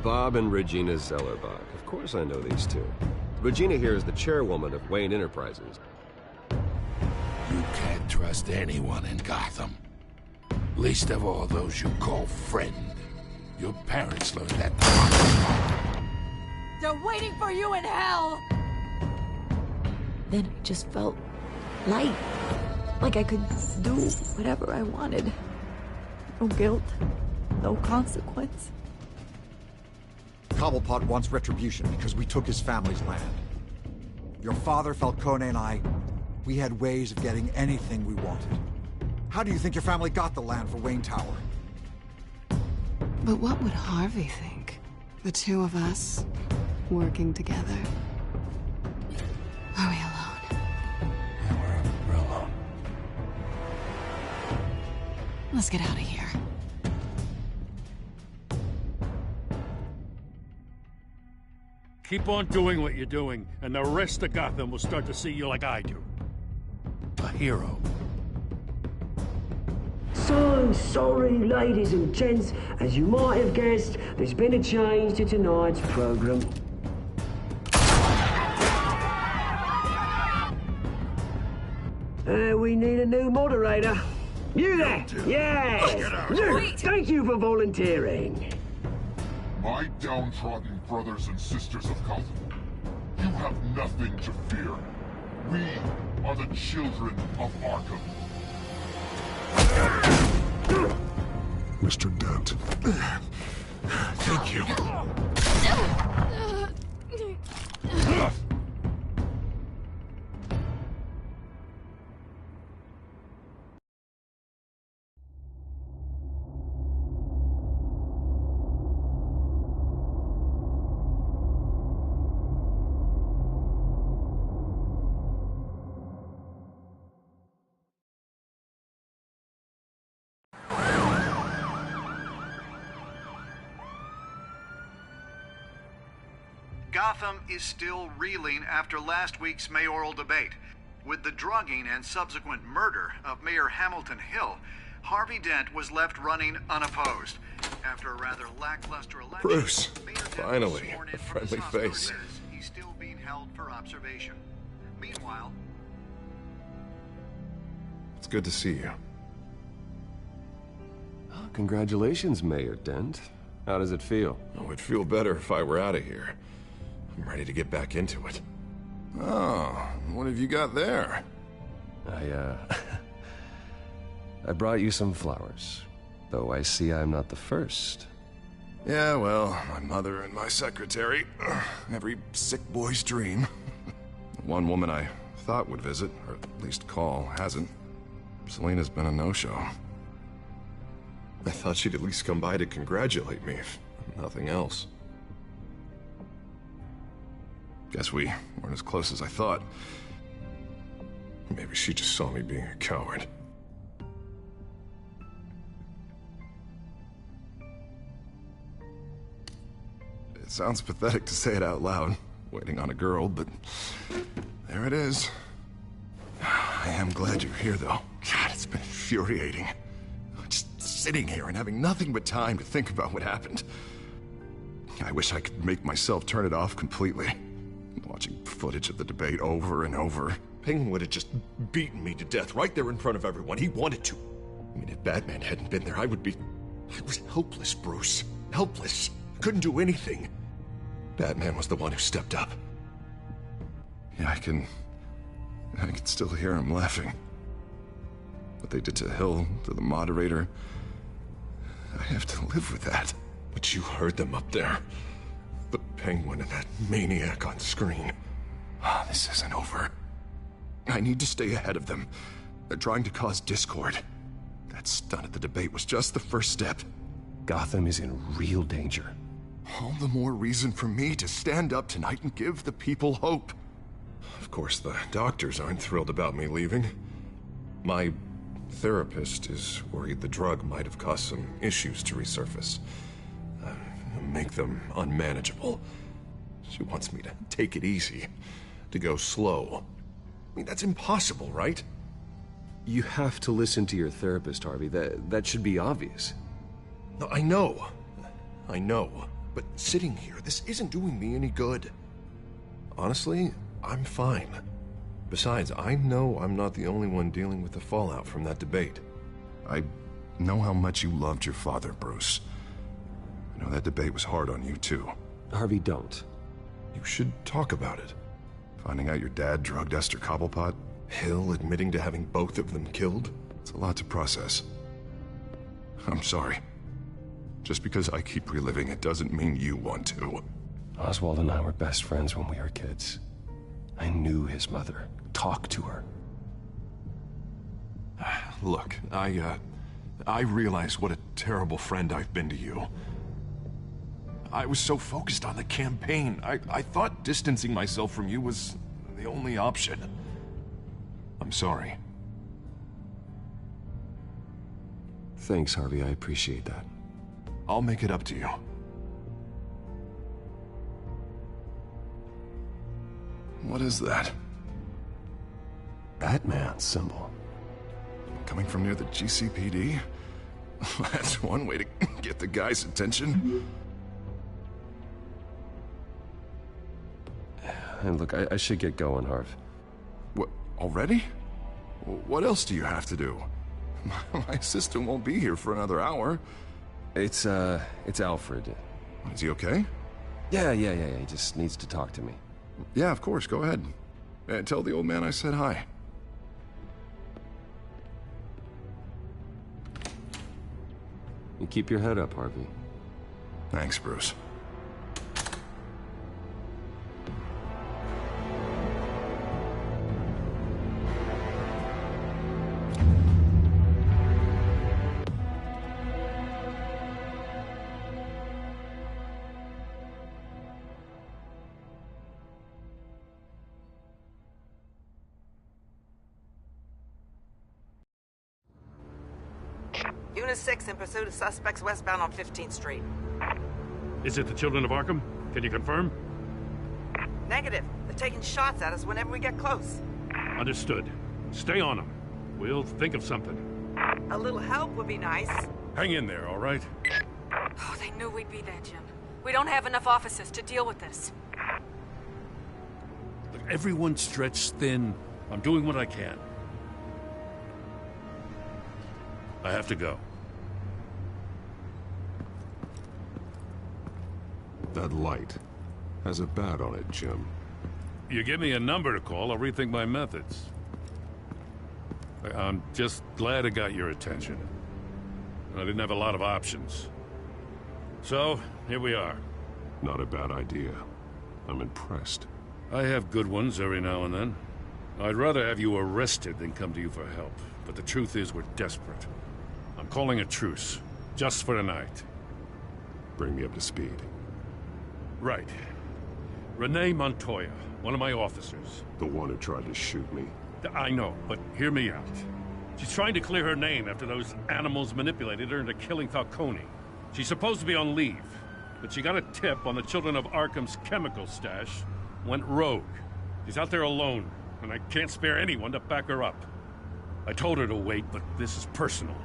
Bob and Regina Zellerbach. Of course I know these two. Regina here is the chairwoman of Wayne Enterprises. You can't trust anyone in Gotham. Least of all those you call friend. Your parents learned that. They're waiting for you in hell! Then I just felt light. Like I could do whatever I wanted. No guilt. No consequence. Cobblepot wants retribution because we took his family's land. Your father, Falcone, and I, we had ways of getting anything we wanted. How do you think your family got the land for Wayne Tower? But what would Harvey think? The two of us, working together. Are we alone? Yeah, we're alone. Let's get out of here. Keep on doing what you're doing, and the rest of Gotham will start to see you like I do. A hero. So sorry, ladies and gents. As you might have guessed, there's been a change to tonight's program. We need a new moderator. You there? Yes! You! Thank you for volunteering. My downtrodden brothers and sisters of Gotham, you have nothing to fear. We are the children of Arkham. Mr. Dent. Thank you. Gotham is still reeling after last week's mayoral debate. With the drugging and subsequent murder of Mayor Hamilton Hill, Harvey Dent was left running unopposed. After a rather lackluster election, Bruce, Mayor Dent was finally, sworn in a from his friendly hospital face. bed. He's still being held for observation. Meanwhile, It's good to see you. Congratulations, Mayor Dent. How does it feel? Oh, it'd feel better if I were out of here. I'm ready to get back into it. Oh, what have you got there? I brought you some flowers. Though I see I'm not the first. Yeah, well, my mother and my secretary. Every sick boy's dream. One woman I thought would visit, or at least call, hasn't. Selena's been a no-show. I thought she'd at least come by to congratulate me, if nothing else. Guess we weren't as close as I thought. Maybe she just saw me being a coward. It sounds pathetic to say it out loud, waiting on a girl, but there it is. I am glad you're here, though. God, it's been infuriating. Just sitting here and having nothing but time to think about what happened. I wish I could make myself turn it off completely. Watching footage of the debate over and over. Penguin would have just beaten me to death right there in front of everyone. He wanted to. I mean, if Batman hadn't been there, I was helpless, Bruce. Helpless. Couldn't do anything. Batman was the one who stepped up. Yeah, I can still hear him laughing. What they did to Hill, to the moderator, I have to live with that. But you heard them up there. The Penguin and that maniac on screen. This isn't over. I need to stay ahead of them. They're trying to cause discord. That stunt at the debate was just the first step. Gotham is in real danger. All the more reason for me to stand up tonight and give the people hope. Of course, the doctors aren't thrilled about me leaving. My therapist is worried the drug might have caused some issues to resurface. Make them unmanageable. She wants me to take it easy, to go slow. I mean, that's impossible, right? You have to listen to your therapist, Harvey. That should be obvious. No, I know. But sitting here, this isn't doing me any good. Honestly, I'm fine. Besides, I know I'm not the only one dealing with the fallout from that debate. I know how much you loved your father, Bruce. I know that debate was hard on you, too. Harvey, don't. You should talk about it. Finding out your dad drugged Esther Cobblepot, Hill admitting to having both of them killed. It's a lot to process. I'm sorry. Just because I keep reliving it doesn't mean you want to. Oswald and I were best friends when we were kids. I knew his mother. Talked to her. Look, I realize what a terrible friend I've been to you. I was so focused on the campaign. I thought distancing myself from you was the only option. I'm sorry. Thanks, Harvey. I appreciate that. I'll make it up to you. What is that? Batman symbol. Coming from near the GCPD? That's one way to get the guy's attention. And look, I should get going, Harv. What, already? What else do you have to do? My assistant won't be here for another hour. It's Alfred. Is he okay? Yeah. He just needs to talk to me. Yeah, of course. Go ahead. Tell the old man I said hi. You keep your head up, Harvey. Thanks, Bruce. Unit 6 in pursuit of suspects westbound on 15th Street. Is it the Children of Arkham? Can you confirm? Negative. They're taking shots at us whenever we get close. Understood. Stay on them. We'll think of something. A little help would be nice. Hang in there, all right? Oh, they knew we'd be there, Jim. We don't have enough officers to deal with this. Look, everyone's stretched thin. I'm doing what I can. I have to go. That light has a bat on it, Jim. You give me a number to call, I'll rethink my methods. I'm just glad it got your attention. I didn't have a lot of options. So, here we are. Not a bad idea. I'm impressed. I have good ones every now and then. I'd rather have you arrested than come to you for help. But the truth is, we're desperate. I'm calling a truce. Just for tonight. Bring me up to speed. Right. Renee Montoya, one of my officers. The one who tried to shoot me? I know, but hear me out. She's trying to clear her name after those animals manipulated her into killing Falcone. She's supposed to be on leave, but she got a tip on the Children of Arkham's chemical stash, went rogue. She's out there alone, and I can't spare anyone to back her up. I told her to wait, but this is personal.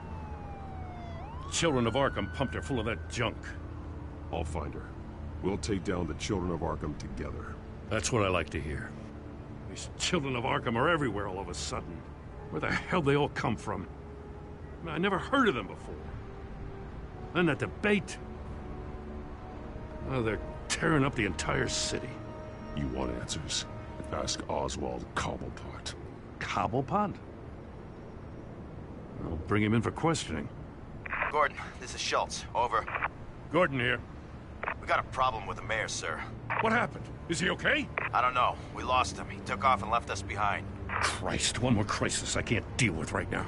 The Children of Arkham pumped her full of that junk. I'll find her. We'll take down the Children of Arkham together. That's what I like to hear. These Children of Arkham are everywhere all of a sudden. Where the hell they all come from? I never heard of them before. Then that debate. Oh, they're tearing up the entire city. You want answers? Ask Oswald Cobblepot. Cobblepot? I'll bring him in for questioning. Gordon, this is Schultz. Over. Gordon here. We got a problem with the mayor, sir. What happened? Is he okay? I don't know. We lost him. He took off and left us behind. Christ, one more crisis I can't deal with right now.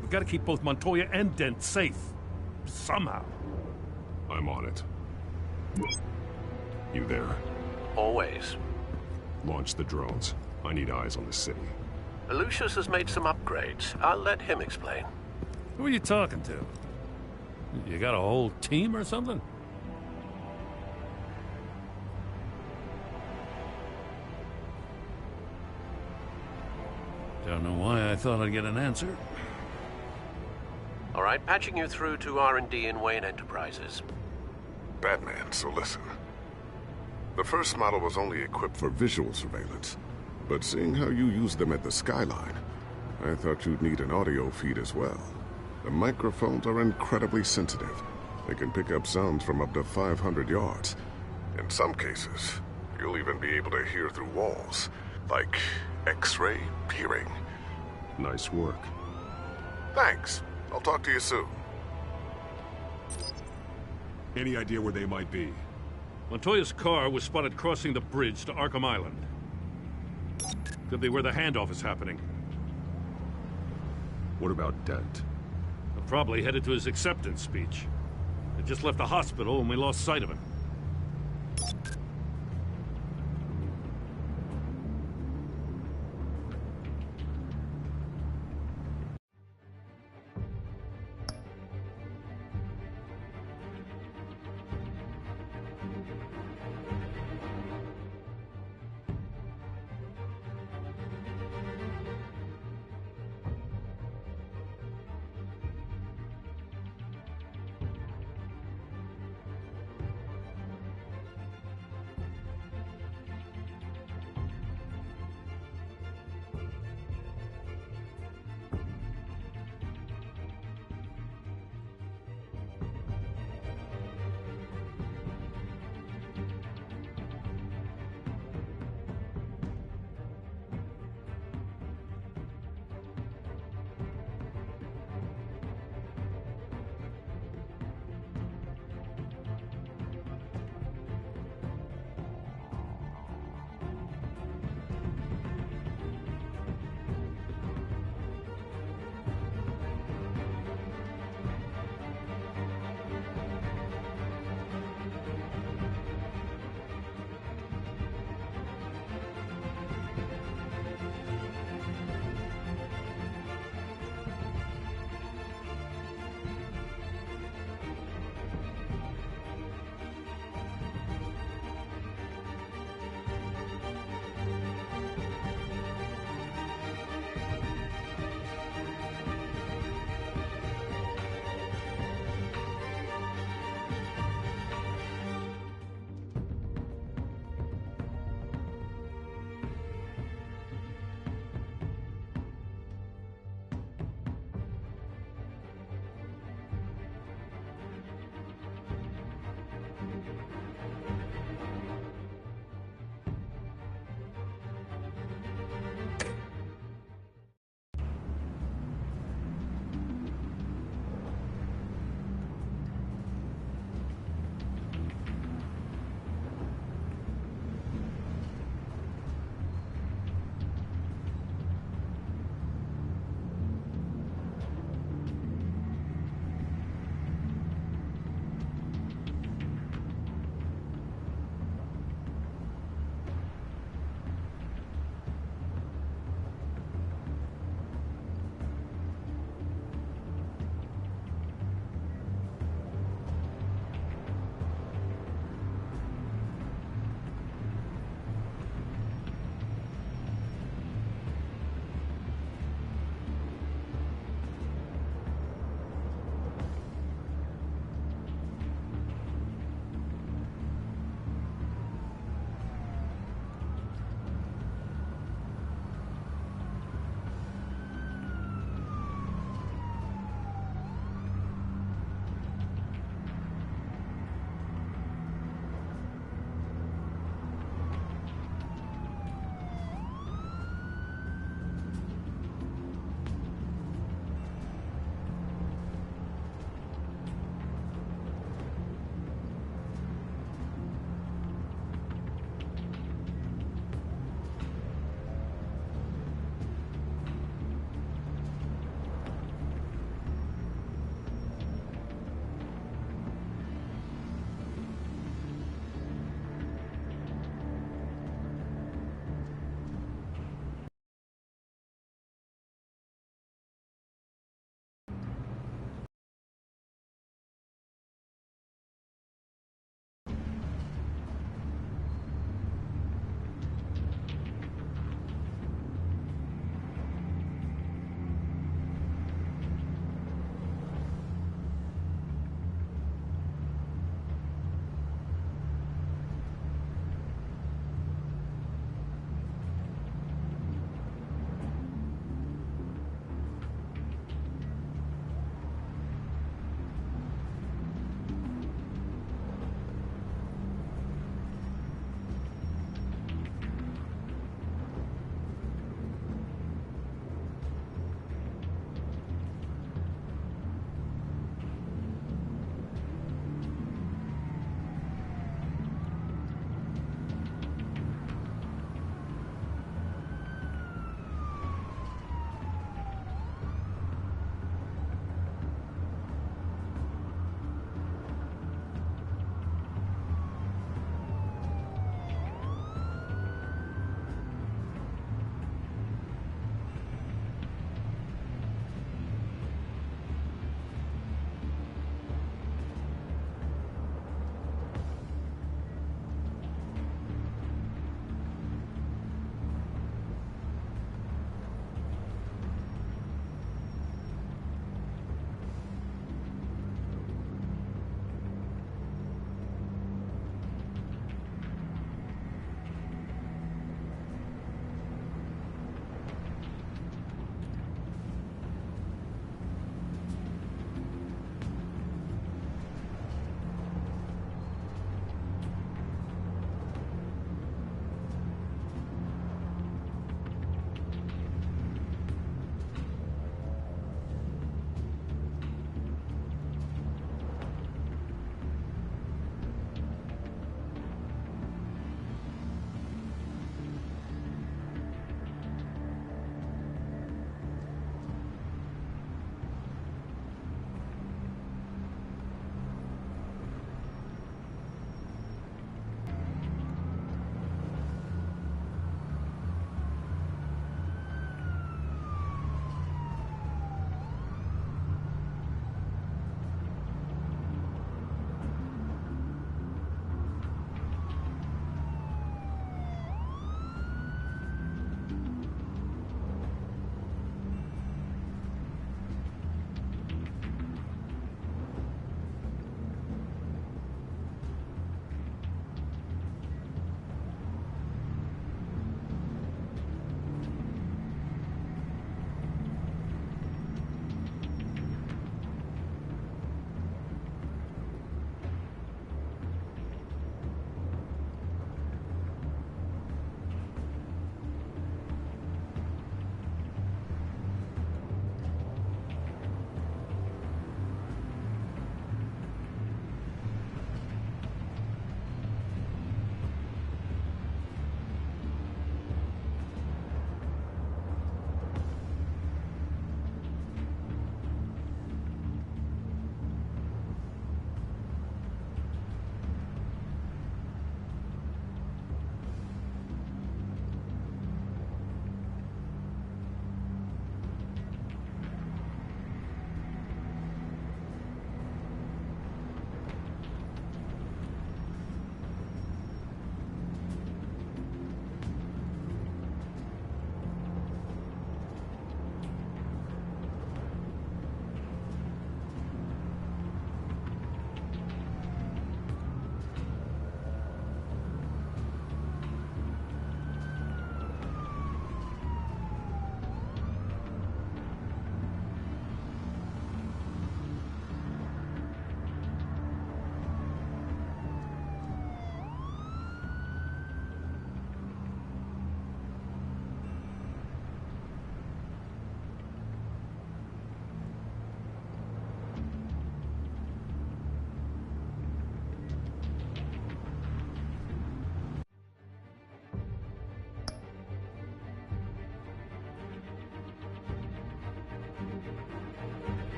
We've got to keep both Montoya and Dent safe. Somehow. I'm on it. You there? Always. Launch the drones. I need eyes on the city. Lucius has made some upgrades. I'll let him explain. Who are you talking to? You got a whole team or something? Don't know why I thought I'd get an answer. All right, patching you through to R&D in Wayne Enterprises. Batman, so listen. The first model was only equipped for visual surveillance, but seeing how you use them at the Skyline, I thought you'd need an audio feed as well. The microphones are incredibly sensitive. They can pick up sounds from up to 500 yards. In some cases, you'll even be able to hear through walls, like X-ray peering. Nice work. Thanks. I'll talk to you soon. Any idea where they might be? Montoya's car was spotted crossing the bridge to Arkham Island. Could be where the handoff is happening. What about Dent? Probably headed to his acceptance speech. He just left the hospital and we lost sight of him.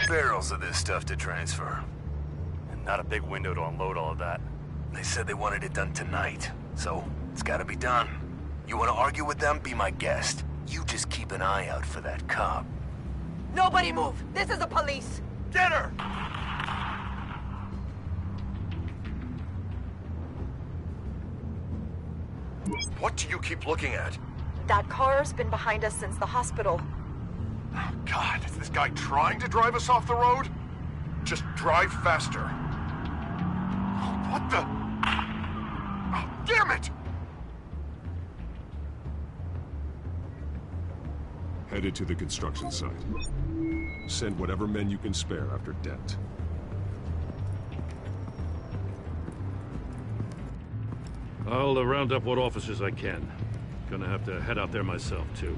Barrels of this stuff to transfer. And not a big window to unload all of that. They said they wanted it done tonight, so it's gotta be done. You wanna argue with them? Be my guest. You just keep an eye out for that cop. Nobody move! This is the police! Get her! What do you keep looking at? That car's been behind us since the hospital. Oh, God, is this guy trying to drive us off the road? Just drive faster. What the? Oh, damn it! Headed to the construction site. Send whatever men you can spare after Dent. I'll round up what officers I can. Gonna have to head out there myself, too.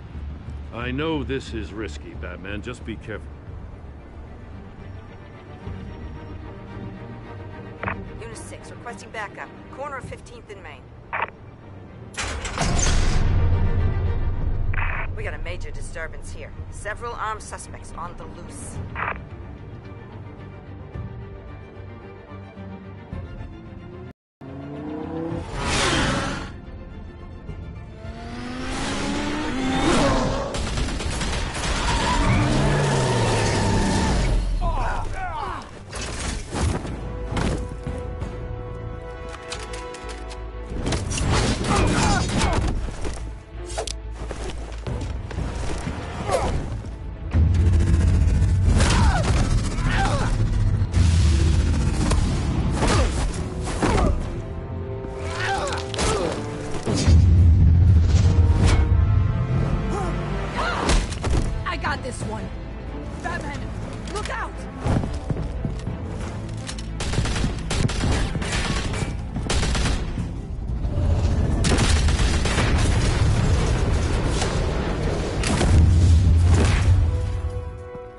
I know this is risky, Batman. Just be careful. Unit 6, requesting backup. Corner of 15th and Main. We got a major disturbance here. Several armed suspects on the loose.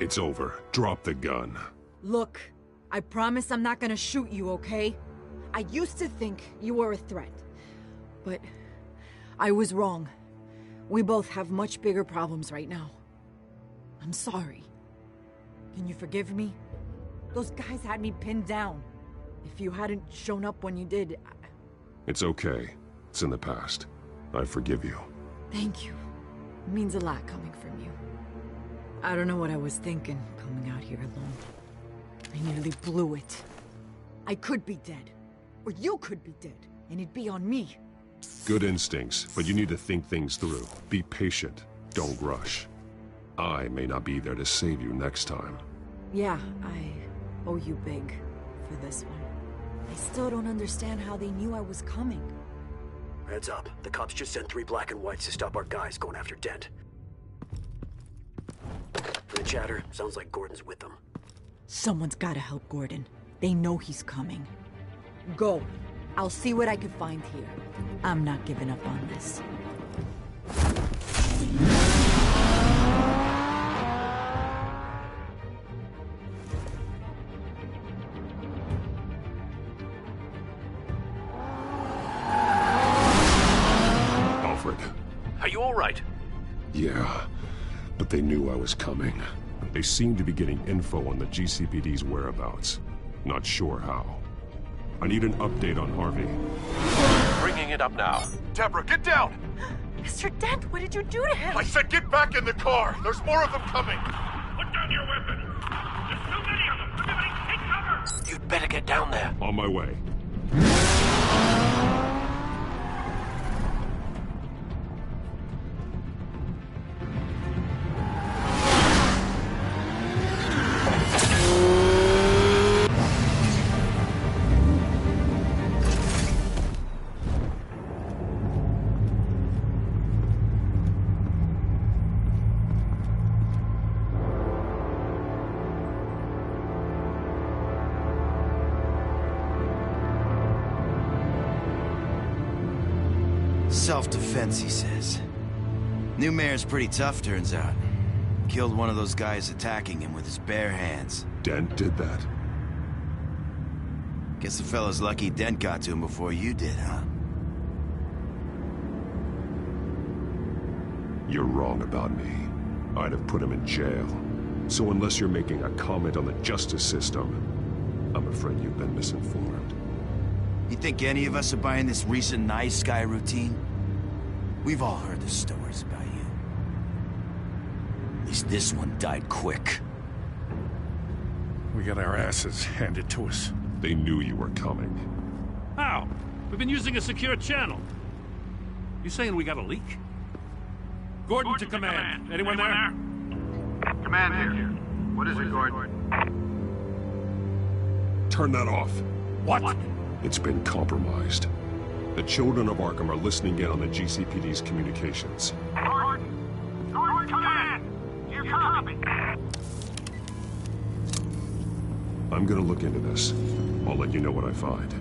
It's over. Drop the gun. Look, I promise I'm not gonna shoot you, okay? I used to think you were a threat, but I was wrong. We both have much bigger problems right now. I'm sorry. Can you forgive me? Those guys had me pinned down. If you hadn't shown up when you did, It's okay. It's in the past. I forgive you. Thank you. It means a lot coming from you. I don't know what I was thinking, coming out here alone. I nearly blew it. I could be dead. Or you could be dead, and it'd be on me. Good instincts, but you need to think things through. Be patient. Don't rush. I may not be there to save you next time. Yeah, I owe you big for this one. I still don't understand how they knew I was coming. Heads up. The cops just sent 3 black and whites to stop our guys going after Dent. From the chatter, sounds like Gordon's with them. Someone's gotta help Gordon. They know he's coming. Go. I'll see what I can find here. I'm not giving up on this. Alfred. Are you all right? Yeah, but they knew I was coming. They seem to be getting info on the GCPD's whereabouts. Not sure how. I need an update on Harvey. Bringing it up now. Deborah, get down! Mr. Dent, what did you do to him? I said get back in the car! There's more of them coming! Put down your weapon! There's too many of them! Everybody take cover! You'd better get down there. On my way. Self-defense, he says. New mayor's pretty tough, turns out. Killed one of those guys attacking him with his bare hands. Dent did that? Guess the fella's lucky Dent got to him before you did, huh? You're wrong about me. I'd have put him in jail. So unless you're making a comment on the justice system, I'm afraid you've been misinformed. You think any of us are buying this recent nice guy routine? We've all heard the stories about you. At least this one died quick. We got our asses handed to us. They knew you were coming. How? We've been using a secure channel. You saying we got a leak? Gordon to command. Anyone there? Command here. What is it, Gordon? Turn that off. What? It's been compromised. The children of Arkham are listening in on the GCPD's communications. Gordon! Gordon, command! You copy? I'm gonna look into this. I'll let you know what I find.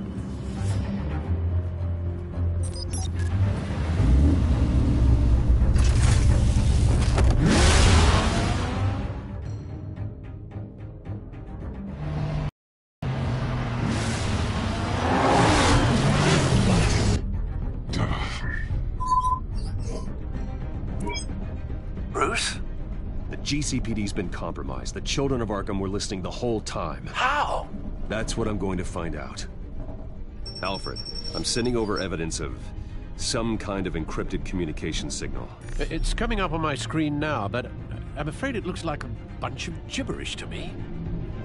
Bruce? The GCPD's been compromised. The children of Arkham were listening the whole time. How? That's what I'm going to find out. Alfred, I'm sending over evidence of some kind of encrypted communication signal. It's coming up on my screen now, but I'm afraid it looks like a bunch of gibberish to me.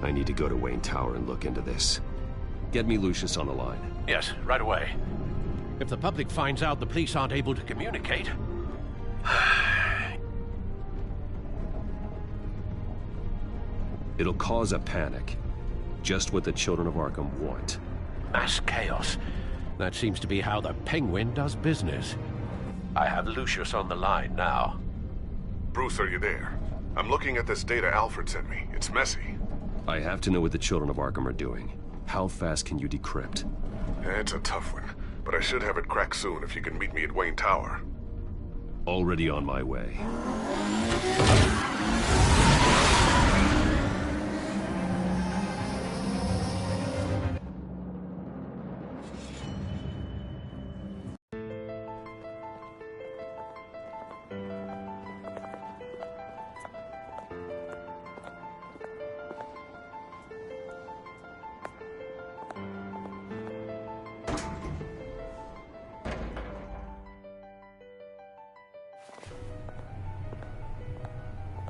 I need to go to Wayne Tower and look into this. Get me Lucius on the line. Yes, right away. If the public finds out the police aren't able to communicate... It'll cause a panic. Just what the children of Arkham want. Mass chaos. That seems to be how the Penguin does business. I have Lucius on the line now. Bruce, are you there? I'm looking at this data Alfred sent me. It's messy. I have to know what the children of Arkham are doing. How fast can you decrypt? It's a tough one, but I should have it cracked soon if you can meet me at Wayne Tower. Already on my way.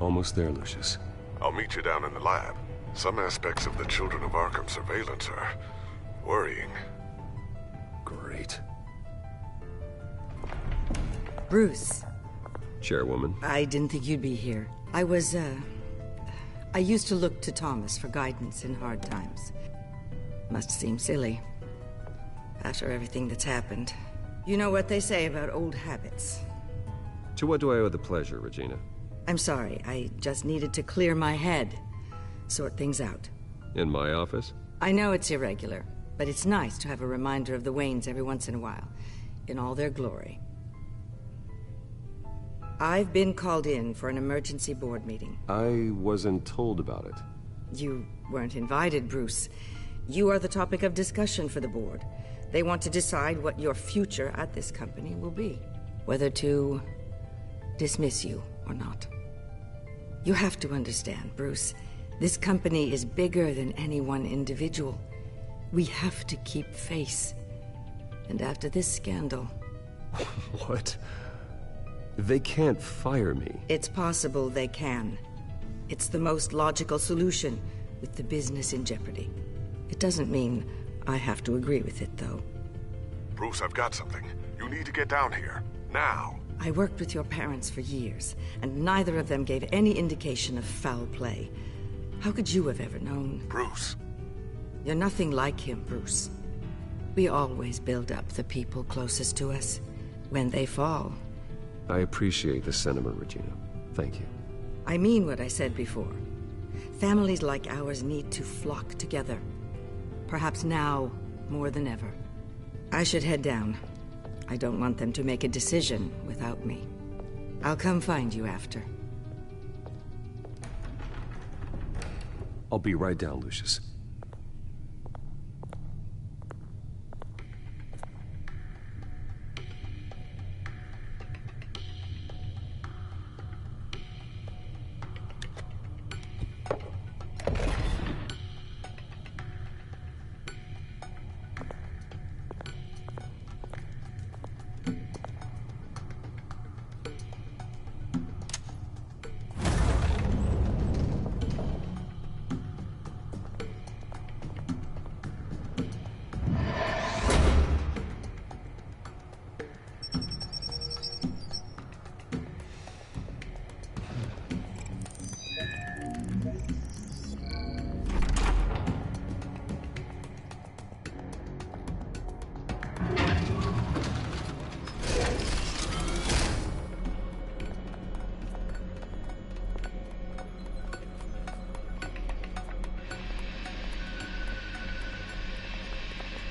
Almost there, Lucius. I'll meet you down in the lab. Some aspects of the Children of Arkham surveillance are worrying. Great. Bruce. Chairwoman. I didn't think you'd be here. I used to look to Thomas for guidance in hard times. Must seem silly. After everything that's happened. You know what they say about old habits. To what do I owe the pleasure, Regina? I'm sorry, I just needed to clear my head. Sort things out. In my office? I know it's irregular, but it's nice to have a reminder of the Waynes every once in a while, in all their glory. I've been called in for an emergency board meeting. I wasn't told about it. You weren't invited, Bruce. You are the topic of discussion for the board. They want to decide what your future at this company will be. Whether to dismiss you or not. You have to understand, Bruce. This company is bigger than any one individual. We have to keep face. And after this scandal... What? They can't fire me. It's possible they can. It's the most logical solution, with the business in jeopardy. It doesn't mean I have to agree with it, though. Bruce, I've got something. You need to get down here. Now. I worked with your parents for years, and neither of them gave any indication of foul play. How could you have ever known? Bruce. You're nothing like him, Bruce. We always build up the people closest to us. When they fall... I appreciate the sentiment, Regina. Thank you. I mean what I said before. Families like ours need to flock together. Perhaps now, more than ever. I should head down. I don't want them to make a decision without me. I'll come find you after. I'll be right down, Lucius.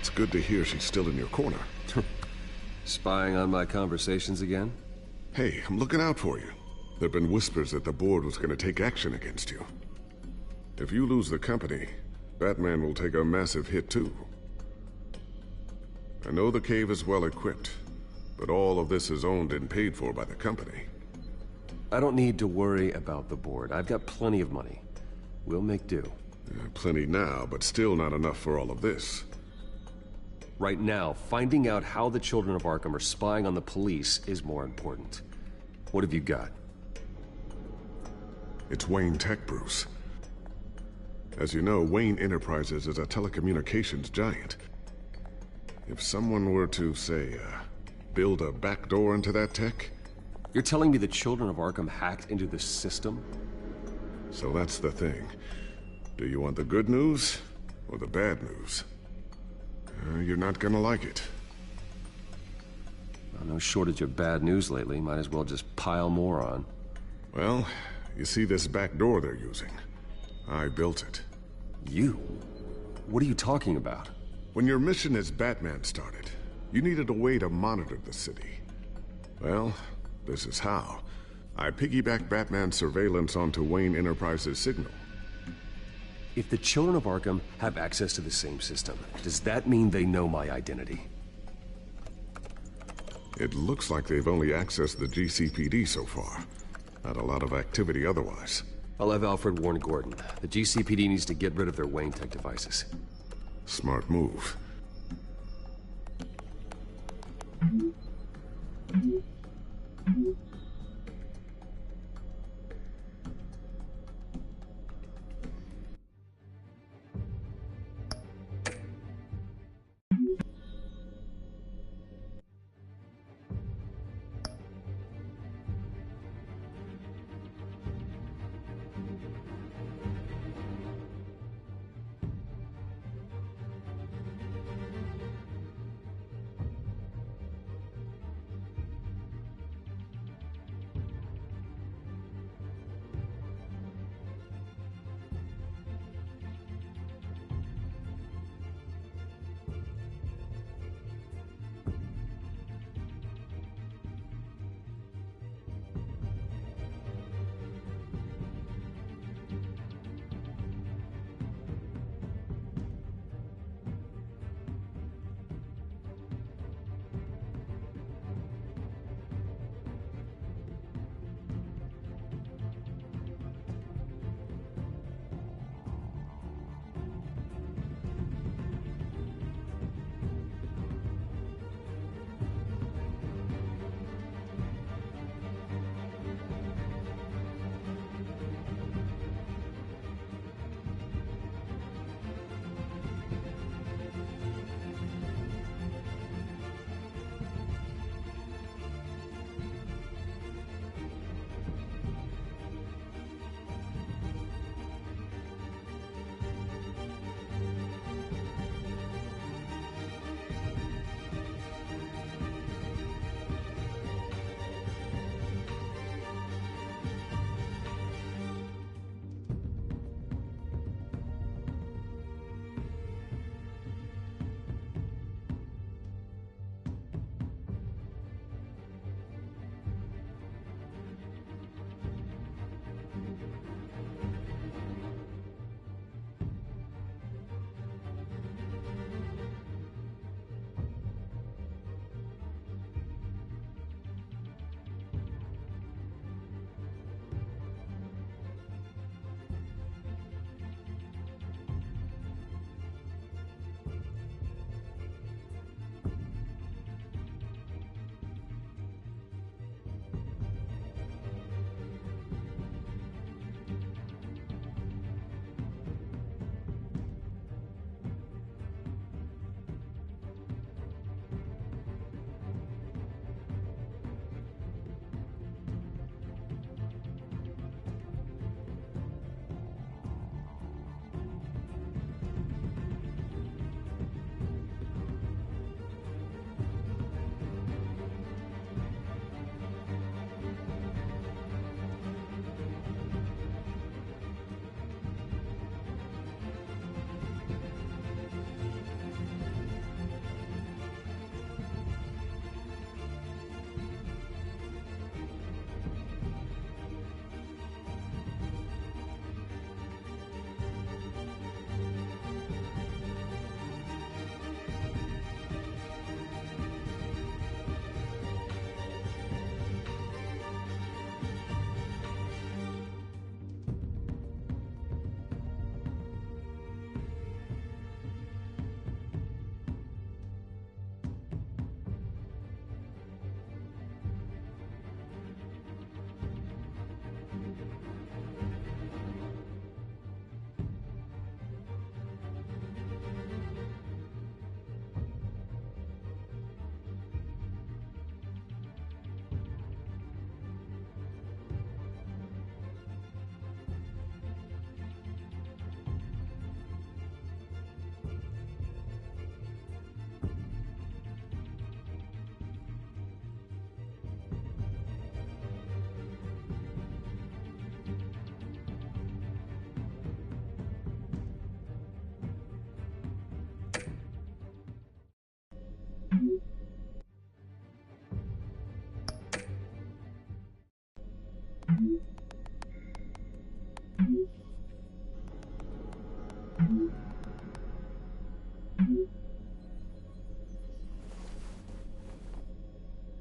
It's good to hear she's still in your corner. Spying on my conversations again? Hey, I'm looking out for you. There've been whispers that the board was going to take action against you. If you lose the company, Batman will take a massive hit too. I know the cave is well equipped, but all of this is owned and paid for by the company. I don't need to worry about the board. I've got plenty of money. We'll make do. Plenty now, but still not enough for all of this. Right now, finding out how the children of Arkham are spying on the police is more important. What have you got? It's Wayne Tech, Bruce. As you know, Wayne Enterprises is a telecommunications giant. If someone were to, say, build a backdoor into that tech... You're telling me the children of Arkham hacked into the system? So that's the thing. Do you want the good news or the bad news? You're not gonna like it. Well, no shortage of bad news lately. Might as well just pile more on. Well, you see this back door they're using? I built it. You? What are you talking about? When your mission as Batman started, you needed a way to monitor the city. Well, this is how. I piggybacked Batman's surveillance onto Wayne Enterprises' signal. If the children of Arkham have access to the same system, does that mean they know my identity? It looks like they've only accessed the GCPD so far. Not a lot of activity otherwise. I'll have Alfred warn Gordon. The GCPD needs to get rid of their Wayne Tech devices. Smart move.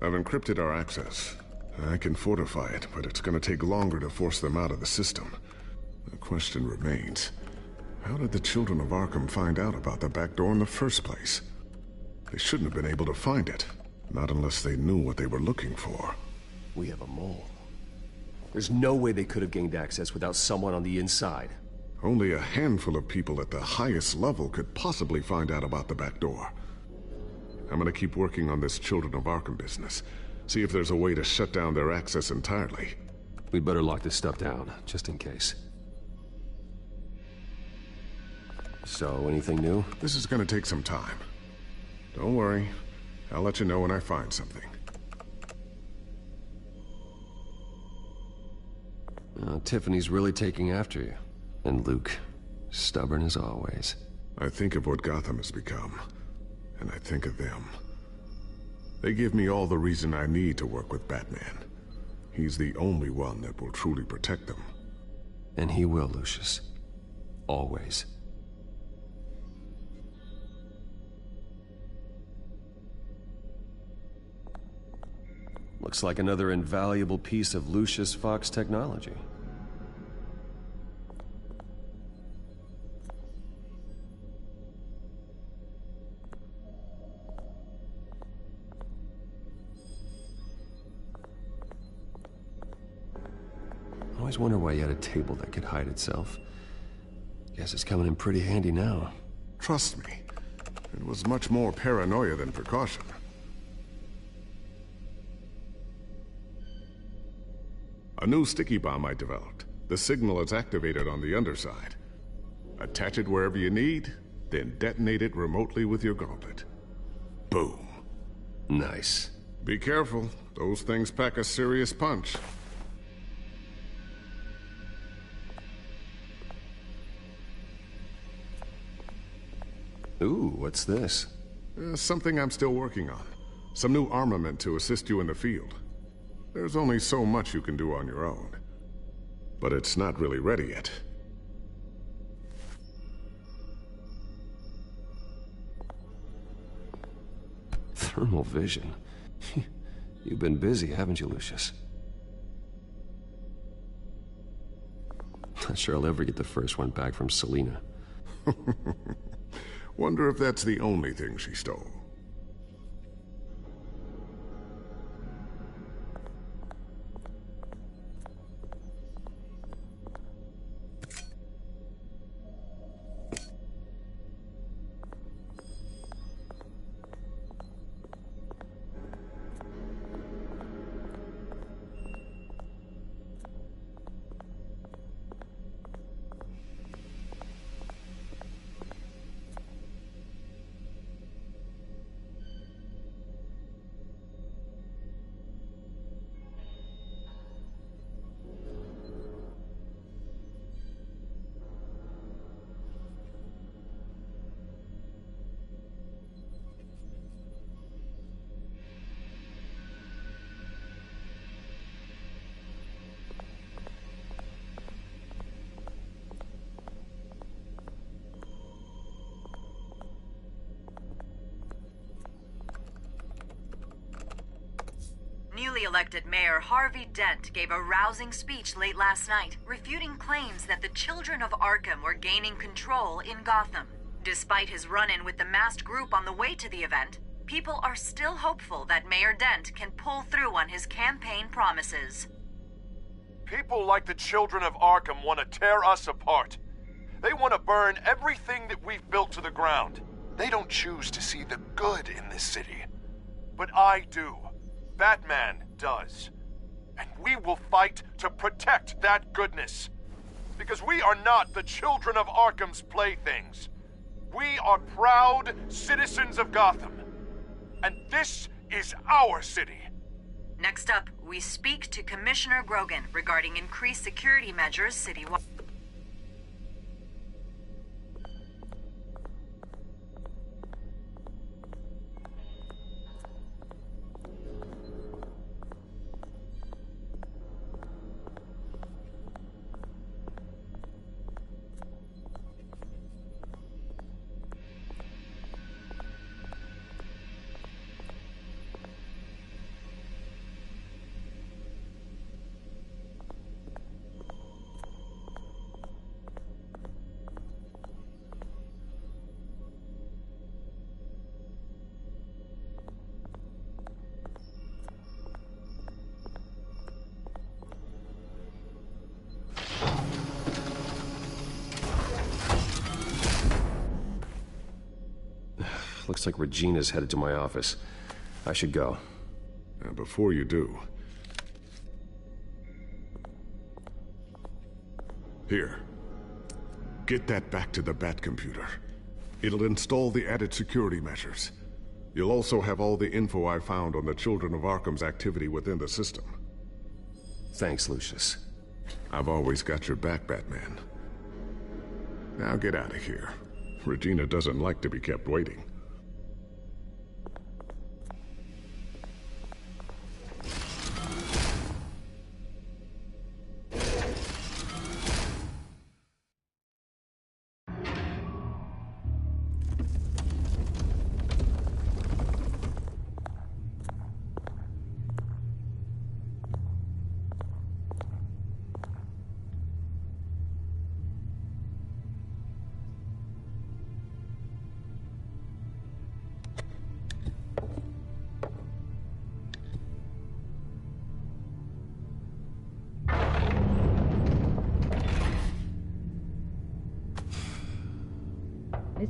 I've encrypted our access. I can fortify it, but it's gonna take longer to force them out of the system. The question remains, how did the children of Arkham find out about the back door in the first place? They shouldn't have been able to find it, not unless they knew what they were looking for. We have a mole. There's no way they could have gained access without someone on the inside. Only a handful of people at the highest level could possibly find out about the back door. I'm gonna keep working on this Children of Arkham business. See if there's a way to shut down their access entirely. We'd better lock this stuff down, just in case. So, anything new? This is gonna take some time. Don't worry. I'll let you know when I find something. Tiffany's really taking after you. And Luke, stubborn as always. I think of what Gotham has become, and I think of them. They give me all the reason I need to work with Batman. He's the only one that will truly protect them. And he will, Lucius. Always. Looks like another invaluable piece of Lucius Fox technology. I always wonder why you had a table that could hide itself. Guess it's coming in pretty handy now. Trust me, it was much more paranoia than precaution. A new sticky bomb I developed. The signal is activated on the underside. Attach it wherever you need, then detonate it remotely with your gauntlet. Boom. Nice. Be careful. Those things pack a serious punch. Ooh, what's this? Something I'm still working on. Some new armament to assist you in the field. There's only so much you can do on your own. But it's not really ready yet. Thermal vision. You've been busy, haven't you, Lucius? Not sure I'll ever get the first one back from Selina. Wonder if that's the only thing she stole. Newly elected Mayor Harvey Dent gave a rousing speech late last night, refuting claims that the children of Arkham were gaining control in Gotham. Despite his run-in with the masked group on the way to the event, people are still hopeful that Mayor Dent can pull through on his campaign promises. People like the children of Arkham want to tear us apart. They want to burn everything that we've built to the ground. They don't choose to see the good in this city. But I do. Batman does. And we will fight to protect that goodness. Because we are not the children of Arkham's playthings. We are proud citizens of Gotham. And this is our city. Next up, we speak to Commissioner Grogan regarding increased security measures citywide. Looks like Regina's headed to my office. I should go. And before you do... Here. Get that back to the Bat computer. It'll install the added security measures. You'll also have all the info I found on the Children of Arkham's activity within the system. Thanks, Lucius. I've always got your back, Batman. Now get out of here. Regina doesn't like to be kept waiting.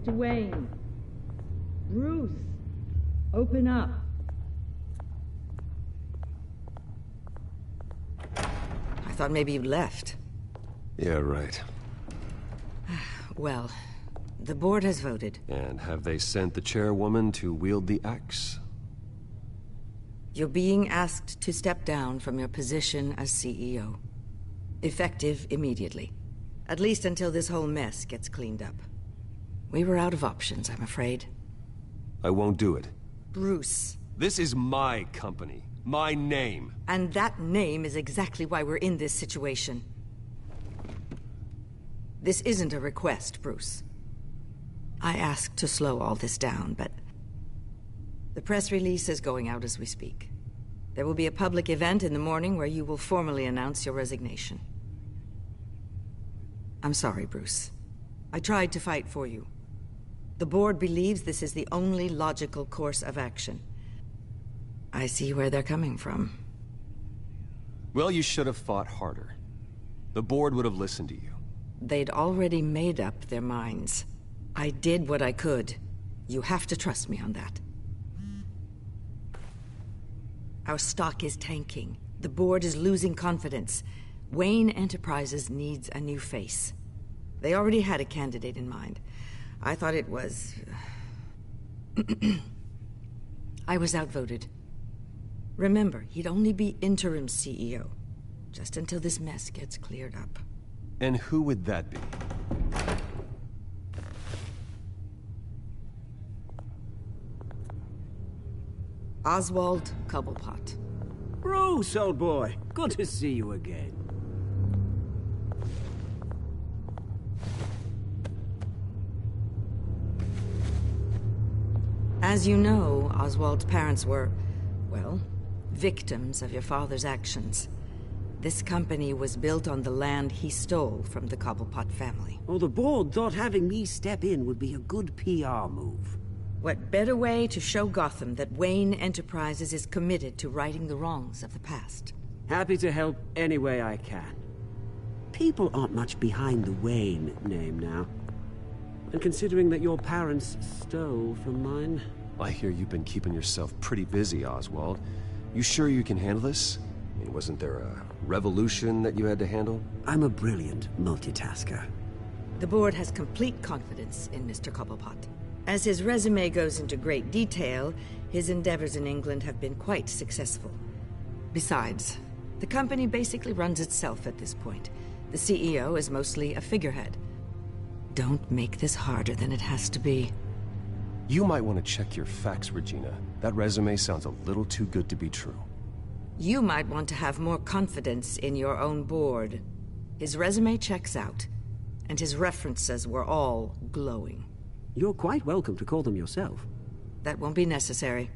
Mr. Wayne. Bruce. Open up. I thought maybe you left. Yeah, right. Well, the board has voted. And have they sent the chairwoman to wield the axe? You're being asked to step down from your position as CEO. Effective immediately. At least until this whole mess gets cleaned up. We were out of options, I'm afraid. I won't do it. Bruce. This is my company. My name. And that name is exactly why we're in this situation. This isn't a request, Bruce. I asked to slow all this down, but... the press release is going out as we speak. There will be a public event in the morning where you will formally announce your resignation. I'm sorry, Bruce. I tried to fight for you. The board believes this is the only logical course of action. I see where they're coming from. Well, you should have fought harder. The board would have listened to you. They'd already made up their minds. I did what I could. You have to trust me on that. Our stock is tanking. The board is losing confidence. Wayne Enterprises needs a new face. They already had a candidate in mind. I thought it was... I was outvoted. Remember, he'd only be interim CEO, just until this mess gets cleared up. And who would that be? Oswald Cobblepot. Bruce, old boy. Good to see you again. As you know, Oswald's parents were, well, victims of your father's actions. This company was built on the land he stole from the Cobblepot family. Oh, the board thought having me step in would be a good PR move. What better way to show Gotham that Wayne Enterprises is committed to righting the wrongs of the past? Happy to help any way I can. People aren't much behind the Wayne name now. And considering that your parents stole from mine... I hear you've been keeping yourself pretty busy, Oswald. You sure you can handle this? I mean, wasn't there a revolution that you had to handle? I'm a brilliant multitasker. The board has complete confidence in Mr. Cobblepot. As his resume goes into great detail, his endeavors in England have been quite successful. Besides, the company basically runs itself at this point. The CEO is mostly a figurehead. Don't make this harder than it has to be. You might want to check your facts, Regina. That resume sounds a little too good to be true. You might want to have more confidence in your own board. His resume checks out, and his references were all glowing. You're quite welcome to call them yourself. That won't be necessary.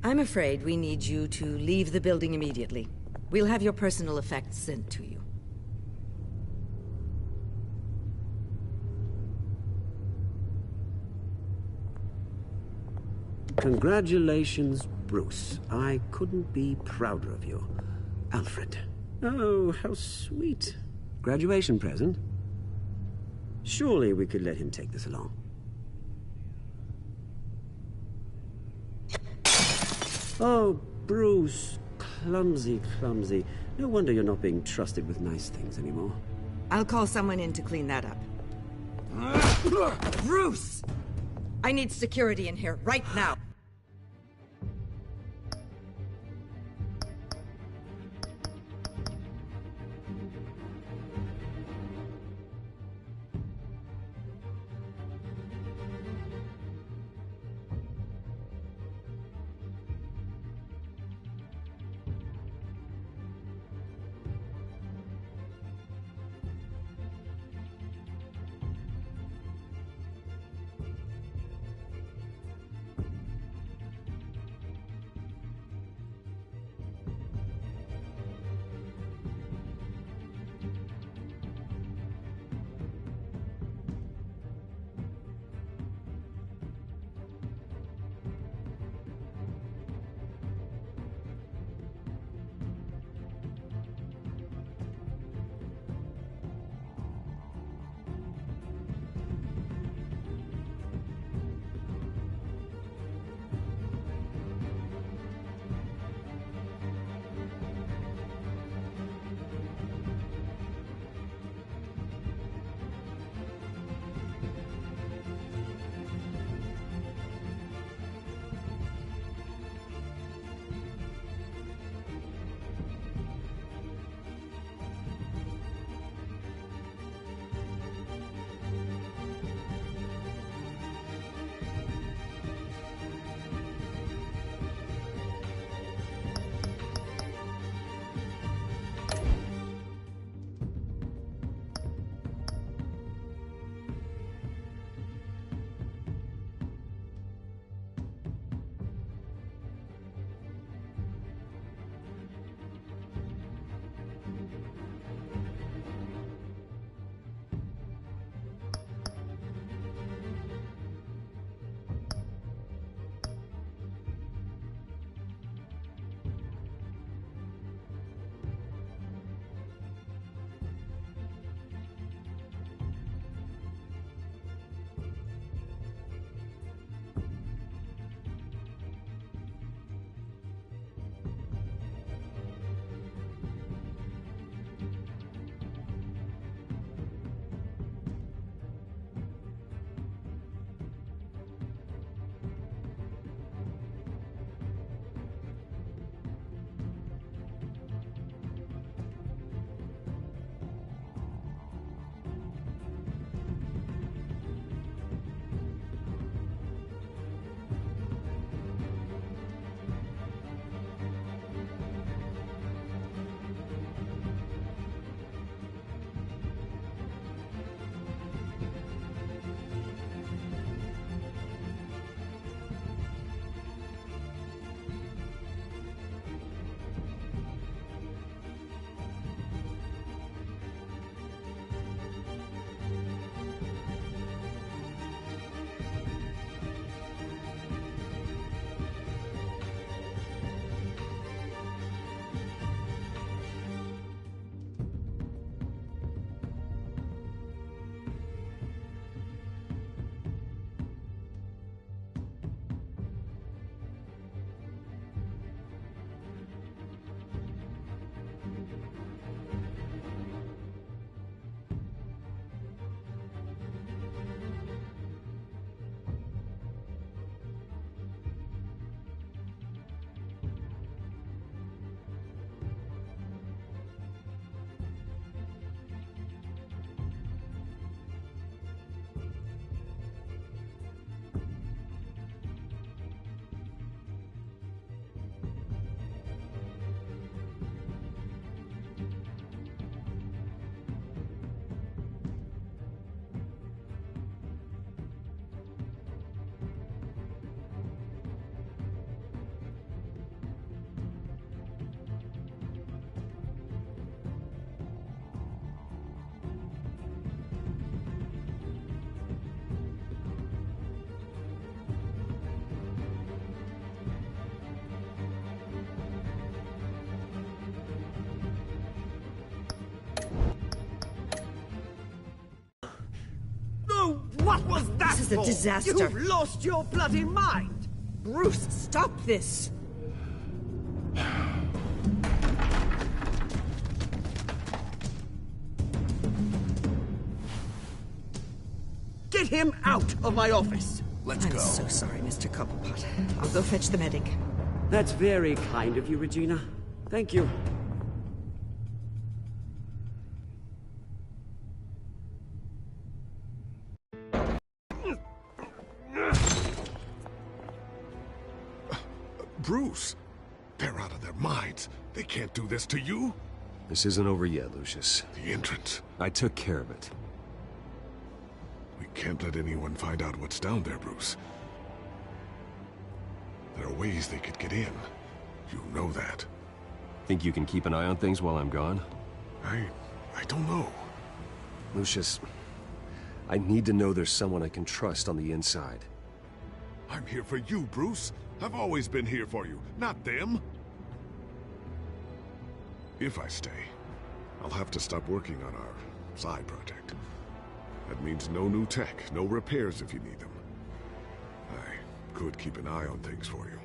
I'm afraid we need you to leave the building immediately. We'll have your personal effects sent to you. Congratulations, Bruce. I couldn't be prouder of you. Alfred. Oh, how sweet. Graduation present? Surely we could let him take this along. Oh, Bruce. Clumsy, clumsy. No wonder you're not being trusted with nice things anymore. I'll call someone in to clean that up. Bruce! I need security in here, right now. What was that This is a for? disaster. You've lost your bloody mind! Bruce, stop this! Get him out of my office! Let's I'm go. so sorry, Mr. Cobblepot. I'll go fetch the medic. That's very kind of you, Regina. Thank you. Bruce, they're out of their minds. They can't do this to you. This isn't over yet, Lucius. The entrance. I took care of it. We can't let anyone find out what's down there, Bruce. There are ways they could get in. You know that. Think you can keep an eye on things while I'm gone? I don't know. Lucius, I need to know there's someone I can trust on the inside. I'm here for you, Bruce. I've always been here for you, not them. If I stay, I'll have to stop working on our side project. That means no new tech, no repairs if you need them. I could keep an eye on things for you.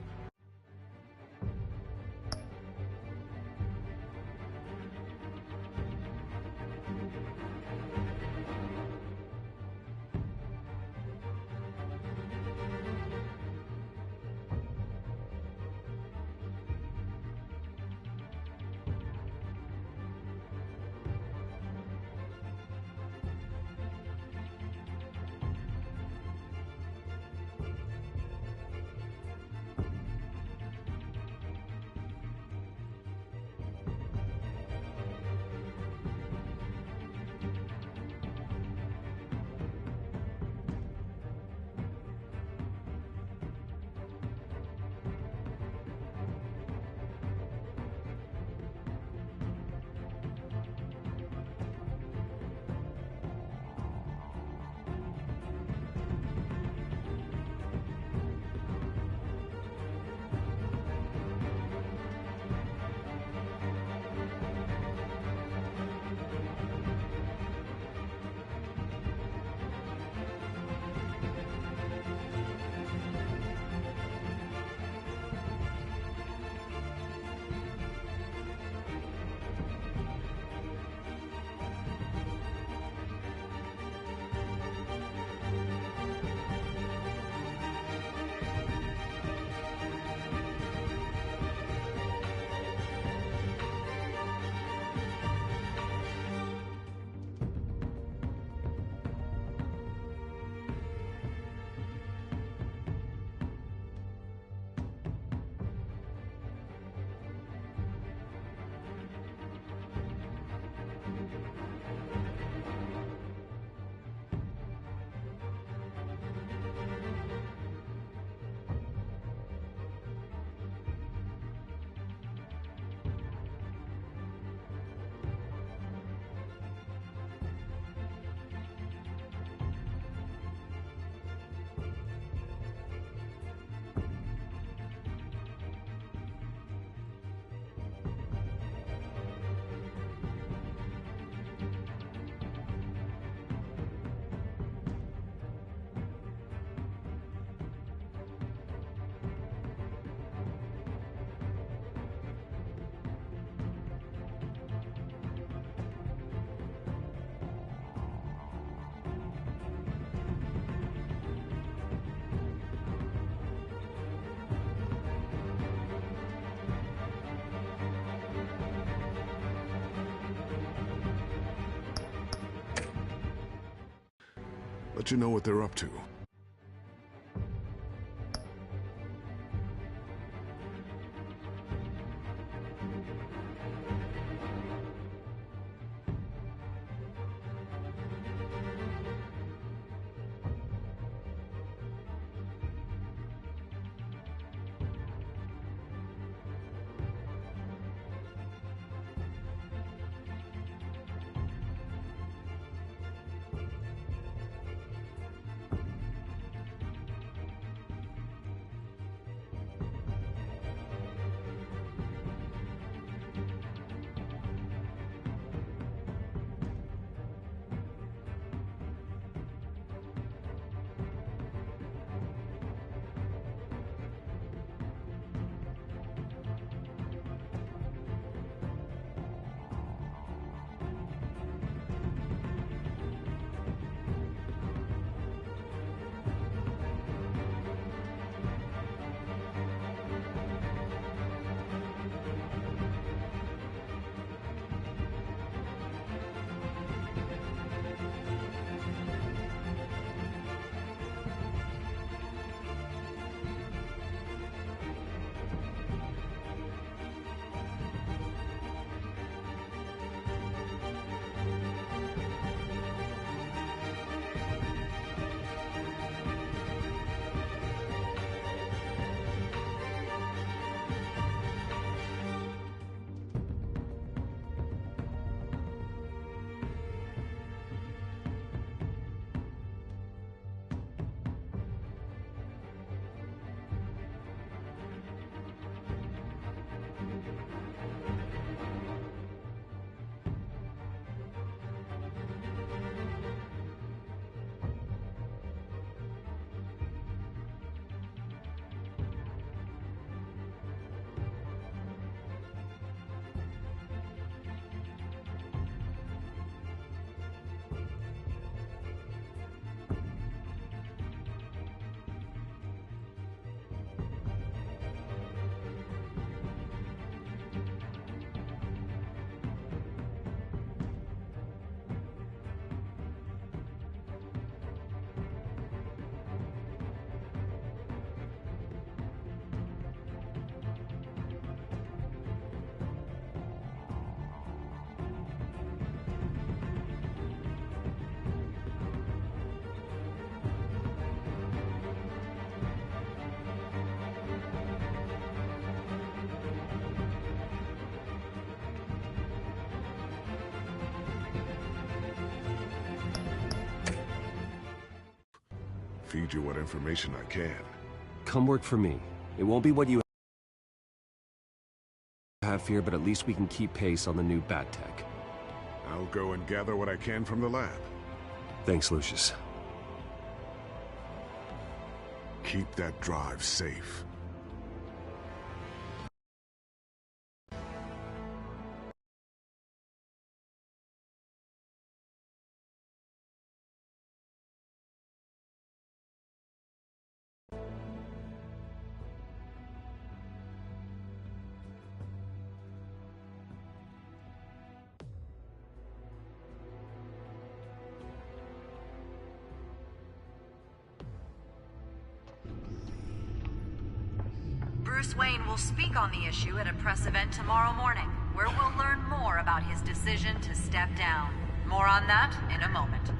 Let you know what they're up to. feed you what information I can. Come work for me. It won't be what you have here, but at least we can keep pace on the new bat tech. I'll go and gather what I can from the lab. Thanks, Lucius. Keep that drive safe. Bruce Wayne will speak on the issue at a press event tomorrow morning, where we'll learn more about his decision to step down. More on that in a moment.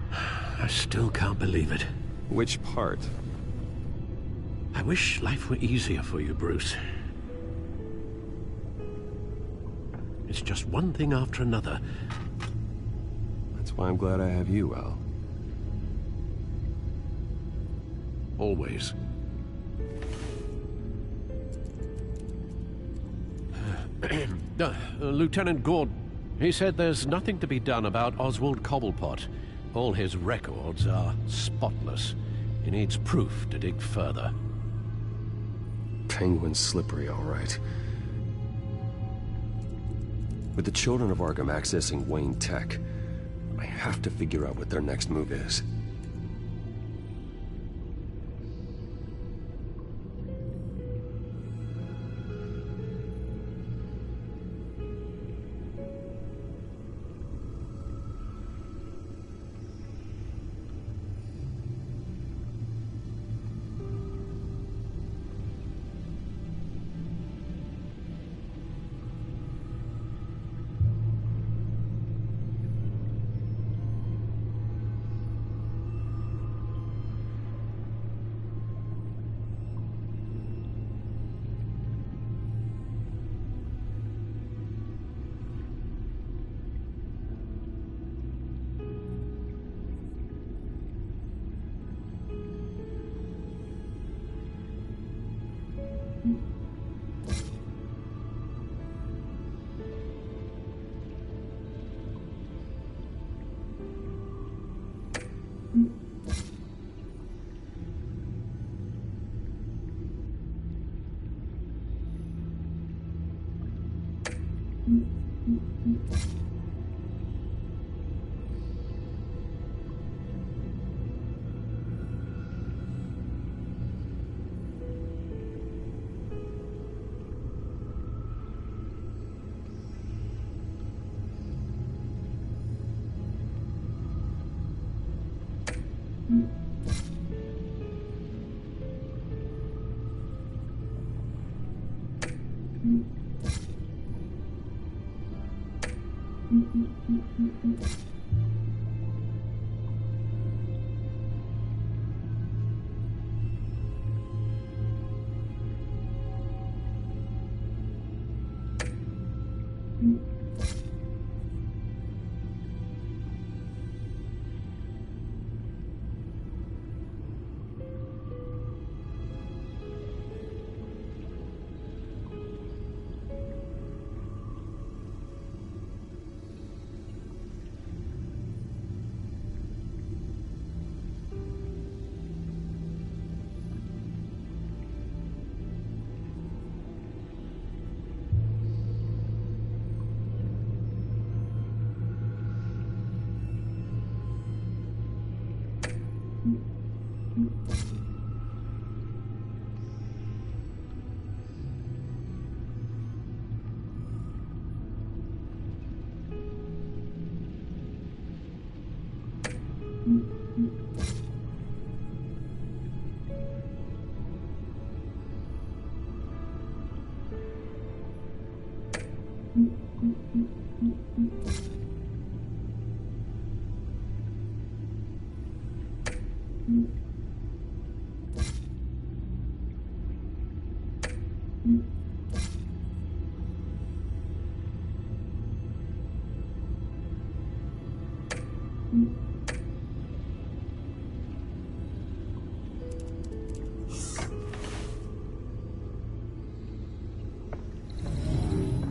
I still can't believe it. Which part? I wish life were easier for you, Bruce. It's just one thing after another. That's why I'm glad I have you, Al. Always. Lieutenant Gordon, he said there's nothing to be done about Oswald Cobblepot. All his records are spotless. He needs proof to dig further. Penguin's slippery, all right. With the children of Arkham accessing Wayne Tech, I have to figure out what their next move is.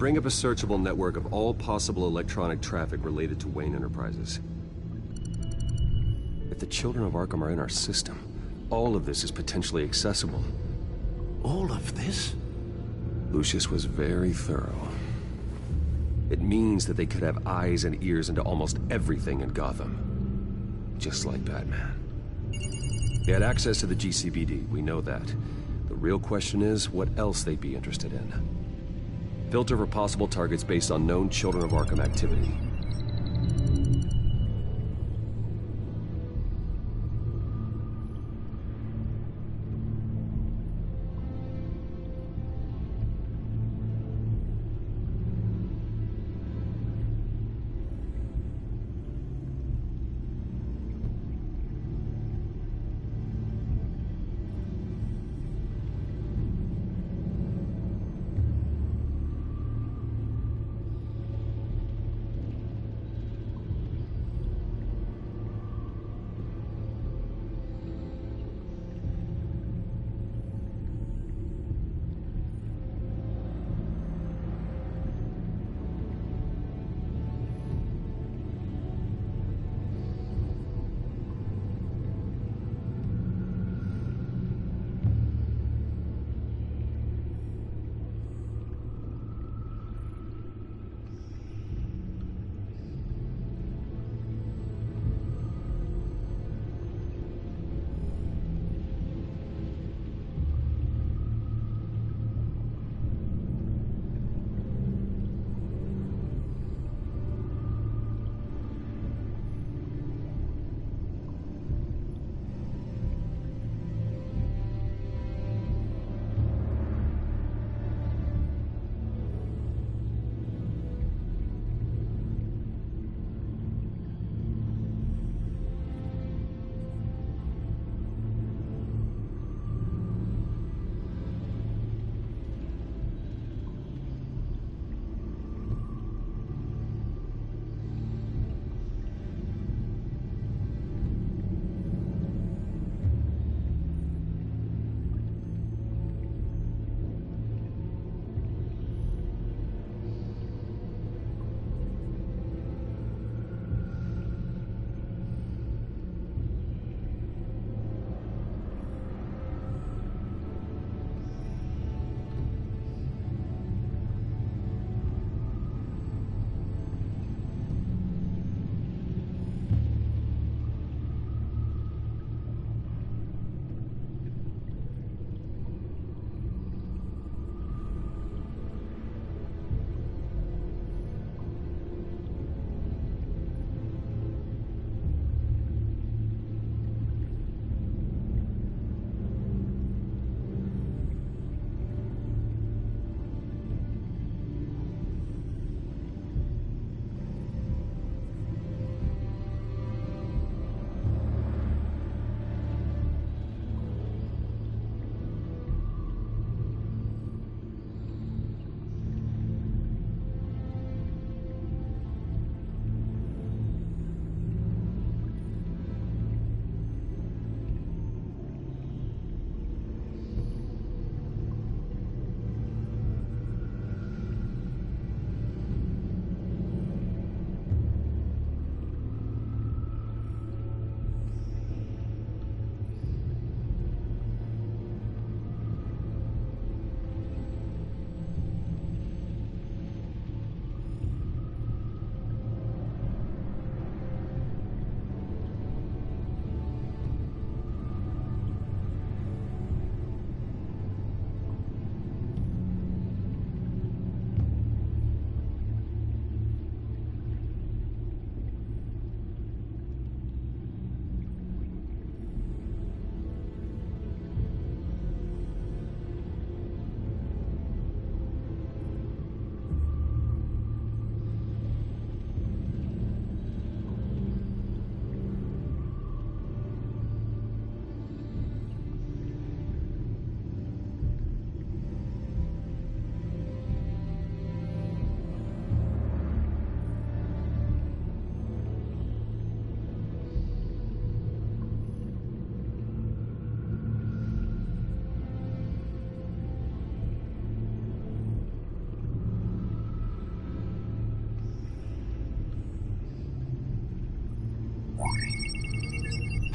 bring up a searchable network of all possible electronic traffic related to Wayne Enterprises. If the children of Arkham are in our system, all of this is potentially accessible. All of this? Lucius was very thorough. It means that they could have eyes and ears into almost everything in Gotham. Just like Batman. They had access to the GCPD, we know that. The real question is, what else they'd be interested in. Filter for possible targets based on known Children of Arkham activity.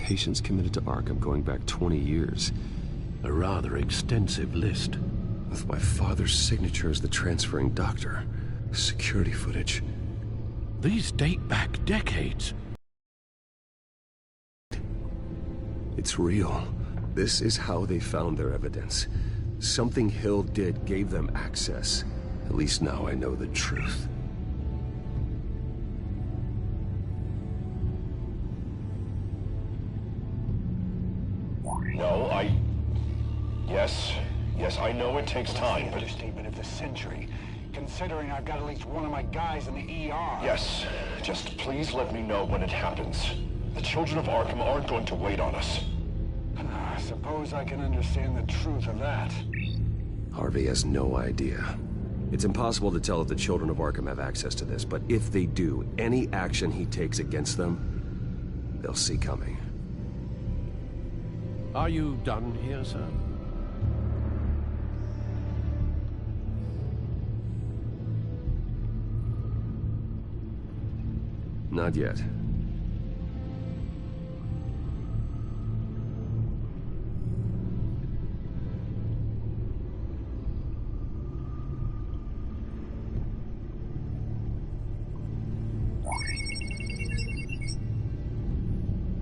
patients committed to Arkham going back 20 years. A rather extensive list. With my father's signature as the transferring doctor. Security footage. These date back decades. It's real. This is how they found their evidence. Something Hill did gave them access. At least now I know the truth. No, Yes, I know it takes time, but... Understatement of the century, considering I've got at least one of my guys in the ER. Yes, just please let me know when it happens. The children of Arkham aren't going to wait on us. I suppose I can understand the truth of that. Harvey has no idea. It's impossible to tell if the children of Arkham have access to this, but if they do, any action he takes against them, they'll see coming. Are you done here, sir? Not yet.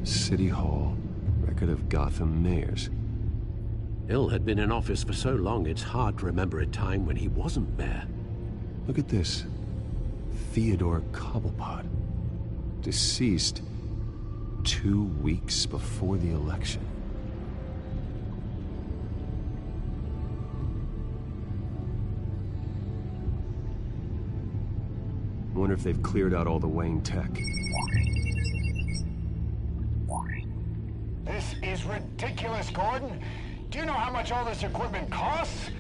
City Hall. Record of Gotham mayors. Hill had been in office for so long, it's hard to remember a time when he wasn't mayor. Look at this. Theodore Cobblepot. Deceased 2 weeks before the election. I wonder if they've cleared out all the Wayne tech. This is ridiculous, Gordon. Do you know how much all this equipment costs?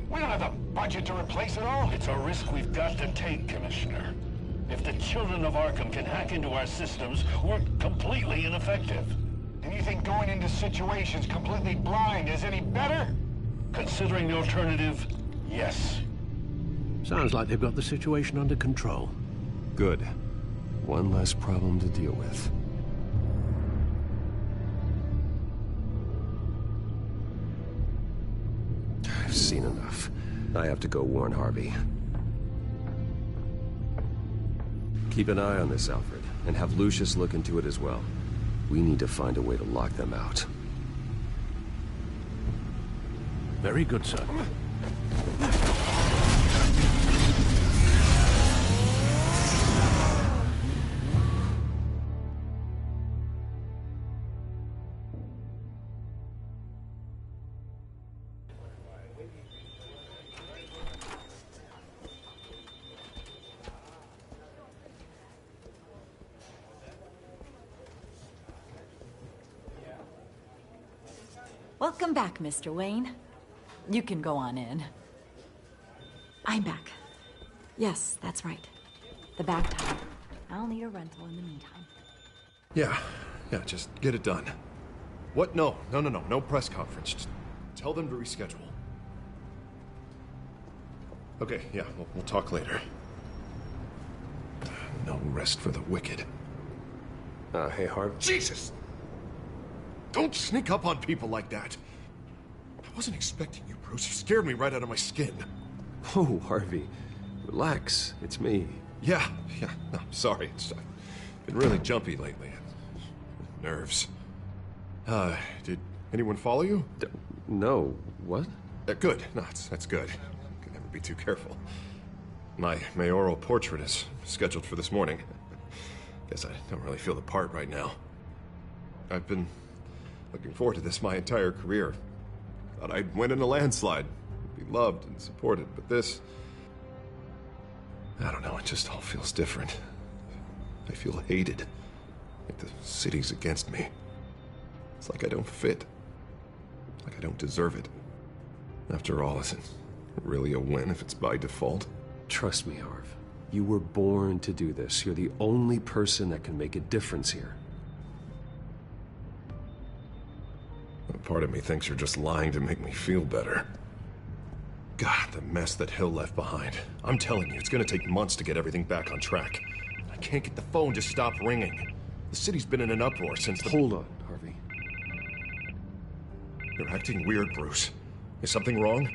We don't have the budget to replace it all. It's a risk we've got to take, Commissioner. If the children of Arkham can hack into our systems, we're completely ineffective. And you think going into situations completely blind is any better? Considering the alternative, yes. Sounds like they've got the situation under control. Good. One less problem to deal with. I've seen enough. I have to go warn Harvey. Keep an eye on this, Alfred, and have Lucius look into it as well. We need to find a way to lock them out. Very good, sir. Welcome back, Mr. Wayne. You can go on in. I'm back. Yes, that's right. The back tire. I'll need a rental in the meantime. Yeah, just get it done. What? No press conference. Just tell them to reschedule. Okay, yeah, we'll talk later. No rest for the wicked. Hey, Harv. Jesus! Don't sneak up on people like that. I wasn't expecting you, Bruce. You scared me right out of my skin. Oh, Harvey. Relax. It's me. Yeah, no, sorry. I've been really jumpy lately. Nerves. Did anyone follow you? No. What? Good. No, that's good. Can never be too careful. My mayoral portrait is scheduled for this morning. Guess I don't really feel the part right now. I've been looking forward to this my entire career. Thought I'd win in a landslide, be loved and supported, but this... I don't know, it just all feels different. I feel hated. Like the city's against me. It's like I don't fit. Like I don't deserve it. After all, is it really a win if it's by default? Trust me, Harv. You were born to do this. You're the only person that can make a difference here. Part of me thinks you're just lying to make me feel better. God, the mess that Hill left behind. I'm telling you, it's gonna take months to get everything back on track. I can't get the phone to stop ringing. The city's been in an uproar since the... Hold on, Harvey. You're acting weird, Bruce. Is something wrong?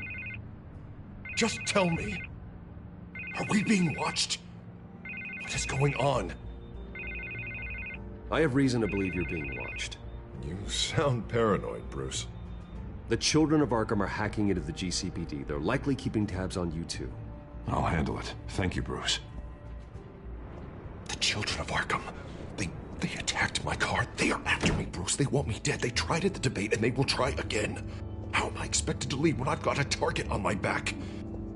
Just tell me. Are we being watched? What is going on? I have reason to believe you're being watched. You sound paranoid, Bruce. The children of Arkham are hacking into the GCPD. They're likely keeping tabs on you too. I'll handle it. Thank you, Bruce. The children of Arkham. They attacked my car. They are after me, Bruce. They want me dead. They tried at the debate, and they will try again. How am I expected to leave when I've got a target on my back?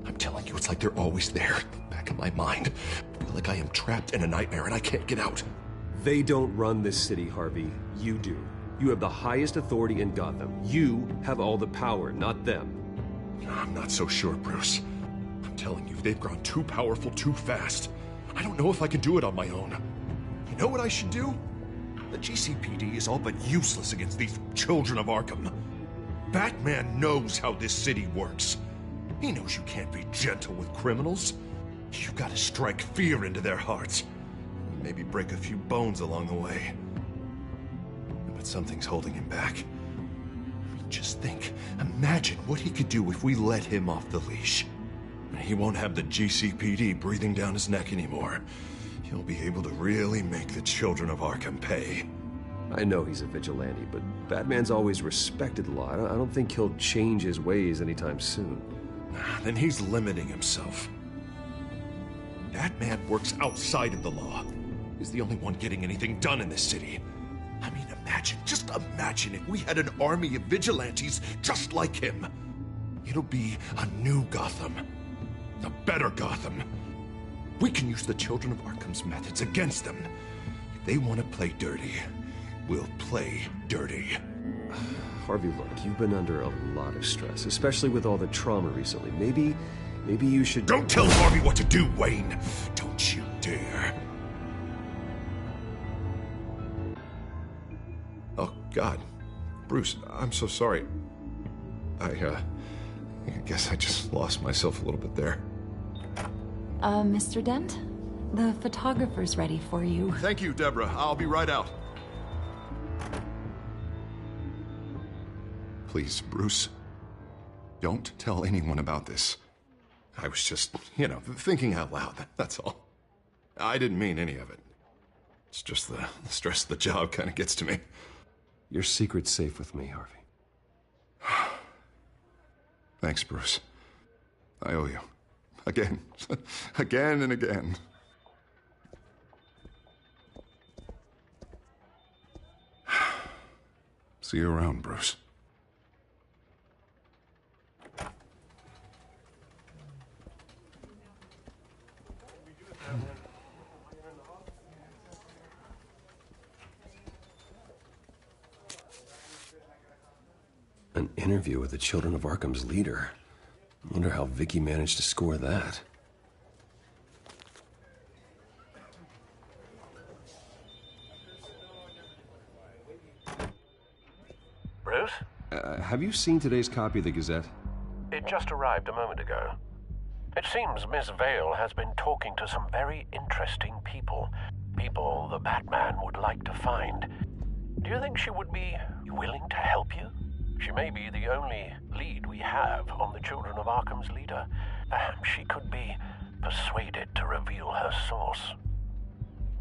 I'm telling you, it's like they're always there, back in my mind. I feel like I am trapped in a nightmare and I can't get out. They don't run this city, Harvey. You do. You have the highest authority in Gotham. You have all the power, not them. I'm not so sure, Bruce. I'm telling you, they've grown too powerful too fast. I don't know if I can do it on my own. You know what I should do? The GCPD is all but useless against these children of Arkham. Batman knows how this city works. He knows you can't be gentle with criminals. You've got to strike fear into their hearts. Maybe break a few bones along the way. But something's holding him back. I mean, just think. Imagine what he could do if we let him off the leash. He won't have the GCPD breathing down his neck anymore. He'll be able to really make the children of Arkham pay. I know he's a vigilante, but Batman's always respected the law. I don't think he'll change his ways anytime soon. Then he's limiting himself. Batman works outside of the law. He's the only one getting anything done in this city. I mean, just imagine if we had an army of vigilantes just like him. It'll be a new Gotham. A better Gotham. We can use the children of Arkham's methods against them. If they want to play dirty, we'll play dirty. Harvey, look, you've been under a lot of stress, especially with all the trauma recently. Maybe you should... Don't tell Harvey what to do, Wayne! Don't you dare. Oh, God. Bruce, I'm so sorry. I guess I just lost myself a little bit there. Mr. Dent? The photographer's ready for you. Thank you, Deborah. I'll be right out. Please, Bruce. Don't tell anyone about this. I was just, thinking out loud. That's all. I didn't mean any of it. It's just the stress of the job kind of gets to me. Your secret's safe with me, Harvey. Thanks, Bruce. I owe you. Again. Again and again. See you around, Bruce. An interview with the Children of Arkham's leader. I wonder how Vicky managed to score that. Bruce? Have you seen today's copy of the Gazette? It just arrived a moment ago. It seems Miss Vale has been talking to some very interesting people. People the Batman would like to find. Do you think she would be willing to help you? She may be the only lead we have on the Children of Arkham's leader. Perhaps she could be persuaded to reveal her source.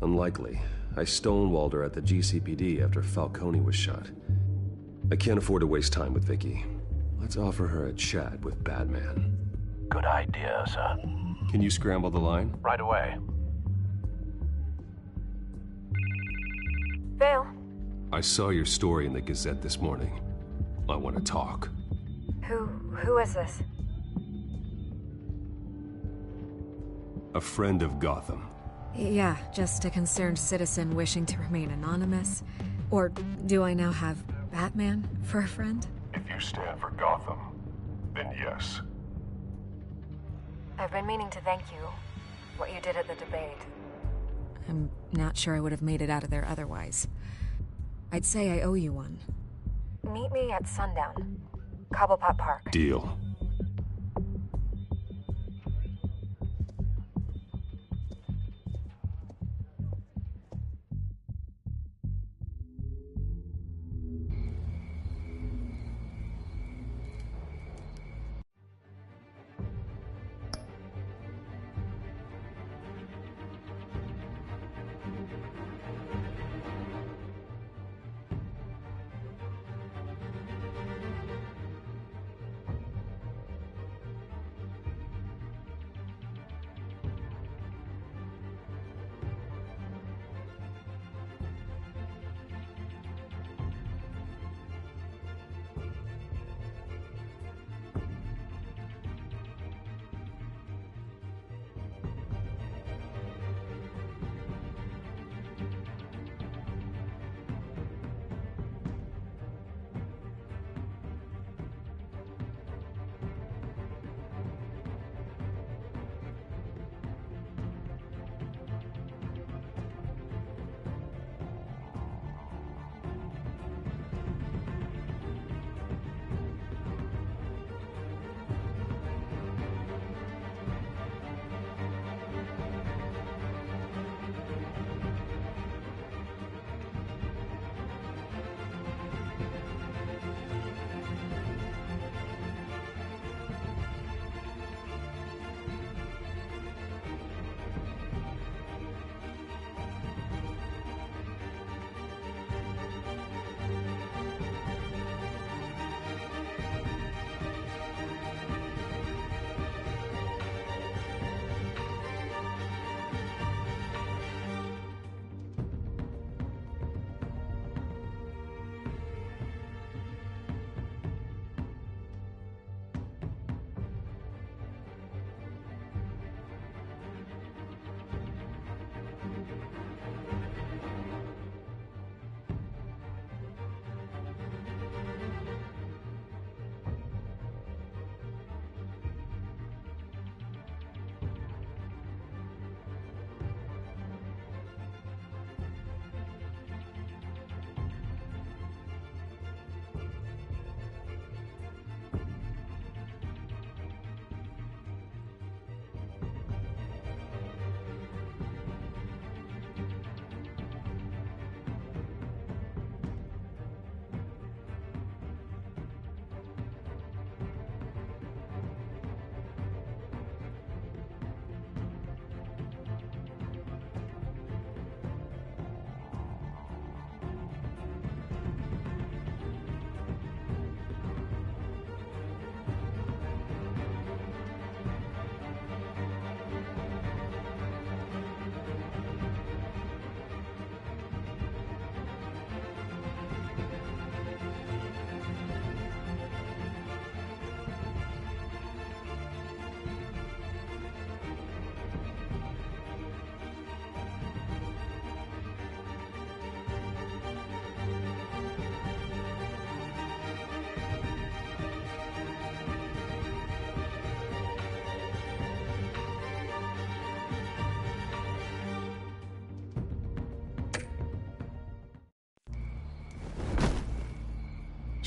Unlikely. I stonewalled her at the GCPD after Falcone was shot. I can't afford to waste time with Vicky. Let's offer her a chat with Batman. Good idea, sir. Can you scramble the line? Right away. Vale. I saw your story in the Gazette this morning. I want to talk. Who is this? A friend of Gotham. Yeah, just a concerned citizen wishing to remain anonymous. Or do I now have Batman for a friend? If you stand for Gotham, then yes. I've been meaning to thank you. What you did at the debate. I'm not sure I would have made it out of there otherwise. I'd say I owe you one. Meet me at sundown. Cobblepot Park. Deal.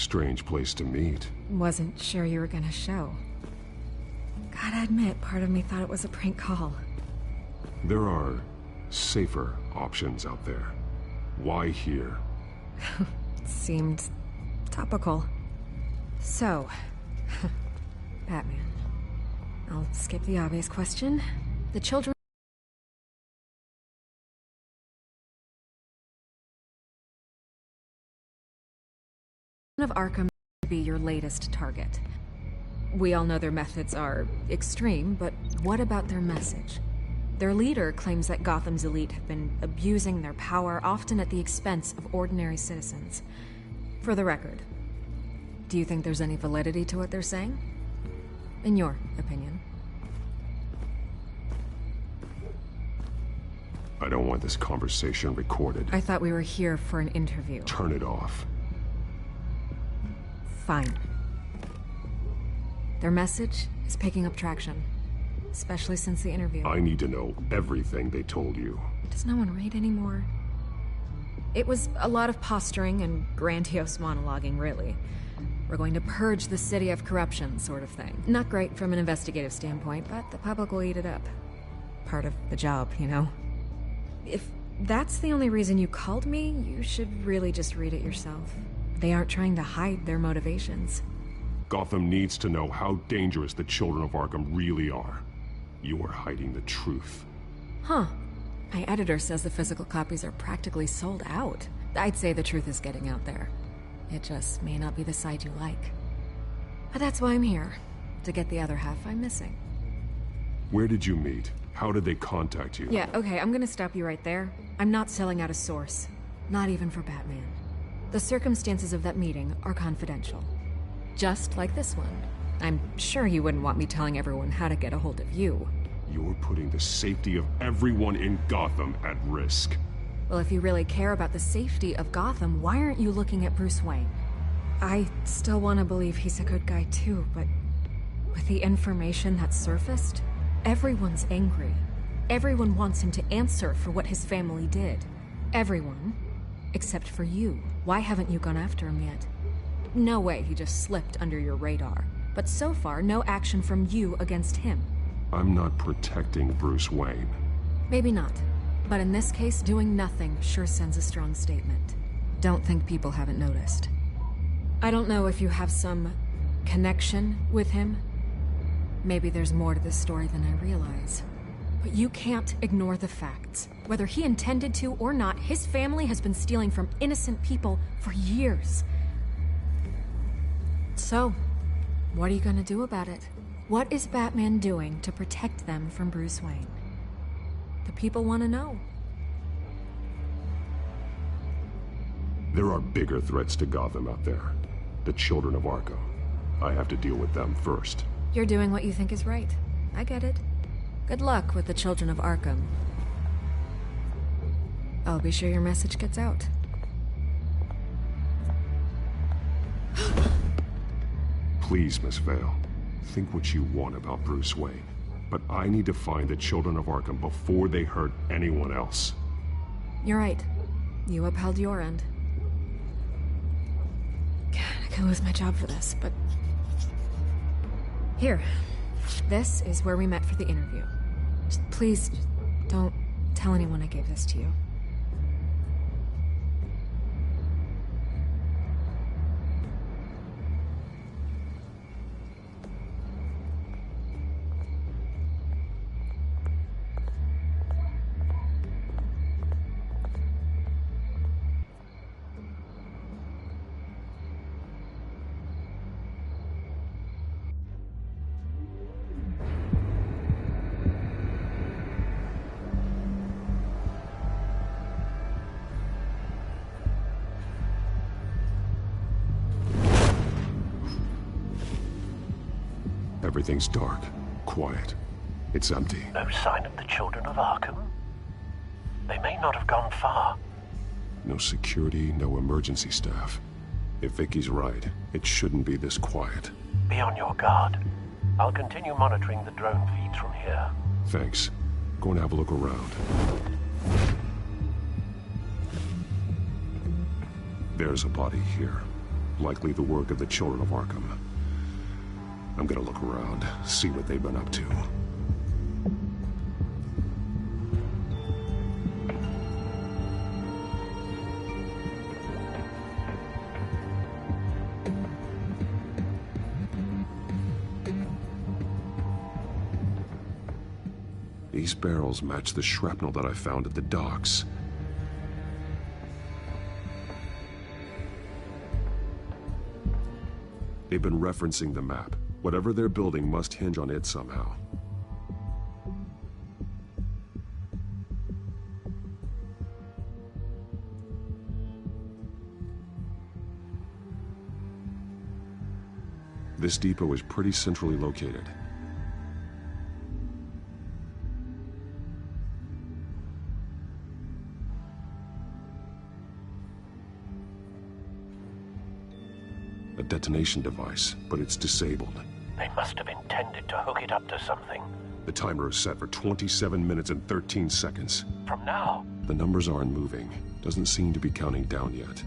Strange place to meet. Wasn't sure you were gonna show. Gotta admit, part of me thought it was a prank call. There are safer options out there. Why here? Seemed topical. So, Batman. I'll skip the obvious question. The children of Arkham be your latest target. We all know their methods are extreme, but what about their message? Their leader claims that Gotham's elite have been abusing their power, often at the expense of ordinary citizens. For the record, do you think there's any validity to what they're saying? In your opinion? I don't want this conversation recorded. I thought we were here for an interview. Turn it off. Fine. Their message is picking up traction, especially since the interview. I need to know everything they told you. Does no one read anymore? It was a lot of posturing and grandiose monologuing, really. We're going to purge the city of corruption, sort of thing. Not great from an investigative standpoint, but the public will eat it up. Part of the job, you know? If that's the only reason you called me, you should really just read it yourself. They aren't trying to hide their motivations. Gotham needs to know how dangerous the children of Arkham really are. You are hiding the truth. Huh. My editor says the physical copies are practically sold out. I'd say the truth is getting out there. It just may not be the side you like. But that's why I'm here, to get the other half I'm missing. Where did you meet? How did they contact you? Yeah, okay, I'm gonna stop you right there. I'm not selling out a source. Not even for Batman. The circumstances of that meeting are confidential. Just like this one. I'm sure you wouldn't want me telling everyone how to get a hold of you. You're putting the safety of everyone in Gotham at risk. Well, if you really care about the safety of Gotham, why aren't you looking at Bruce Wayne? I still want to believe he's a good guy too, but with the information that surfaced, everyone's angry. Everyone wants him to answer for what his family did. Everyone, except for you. Why haven't you gone after him yet? No way he just slipped under your radar. But so far, no action from you against him. I'm not protecting Bruce Wayne. Maybe not. But in this case, doing nothing sure sends a strong statement. Don't think people haven't noticed. I don't know if you have some connection with him. Maybe there's more to this story than I realize. But you can't ignore the facts. Whether he intended to or not, his family has been stealing from innocent people for years. So, what are you gonna do about it? What is Batman doing to protect them from Bruce Wayne? The people want to know. There are bigger threats to Gotham out there. The children of Arkham. I have to deal with them first. You're doing what you think is right. I get it. Good luck with the children of Arkham. I'll be sure your message gets out. Please, Miss Vale. Think what you want about Bruce Wayne. But I need to find the children of Arkham before they hurt anyone else. You're right. You upheld your end. God, I could lose my job for this, but... Here. This is where we met for the interview. Just please, don't tell anyone I gave this to you. Everything's dark, quiet. It's empty. No sign of the children of Arkham? They may not have gone far. No security, no emergency staff. If Vicky's right, it shouldn't be this quiet. Be on your guard. I'll continue monitoring the drone feeds from here. Thanks. Go and have a look around. There's a body here. Likely the work of the Children of Arkham. I'm gonna look around, see what they've been up to. These barrels match the shrapnel that I found at the docks. They've been referencing the map. Whatever they're building must hinge on it somehow. This depot is pretty centrally located. A detonation device, but it's disabled. They must have intended to hook it up to something. The timer is set for 27 minutes and 13 seconds. From now? The numbers aren't moving. Doesn't seem to be counting down yet.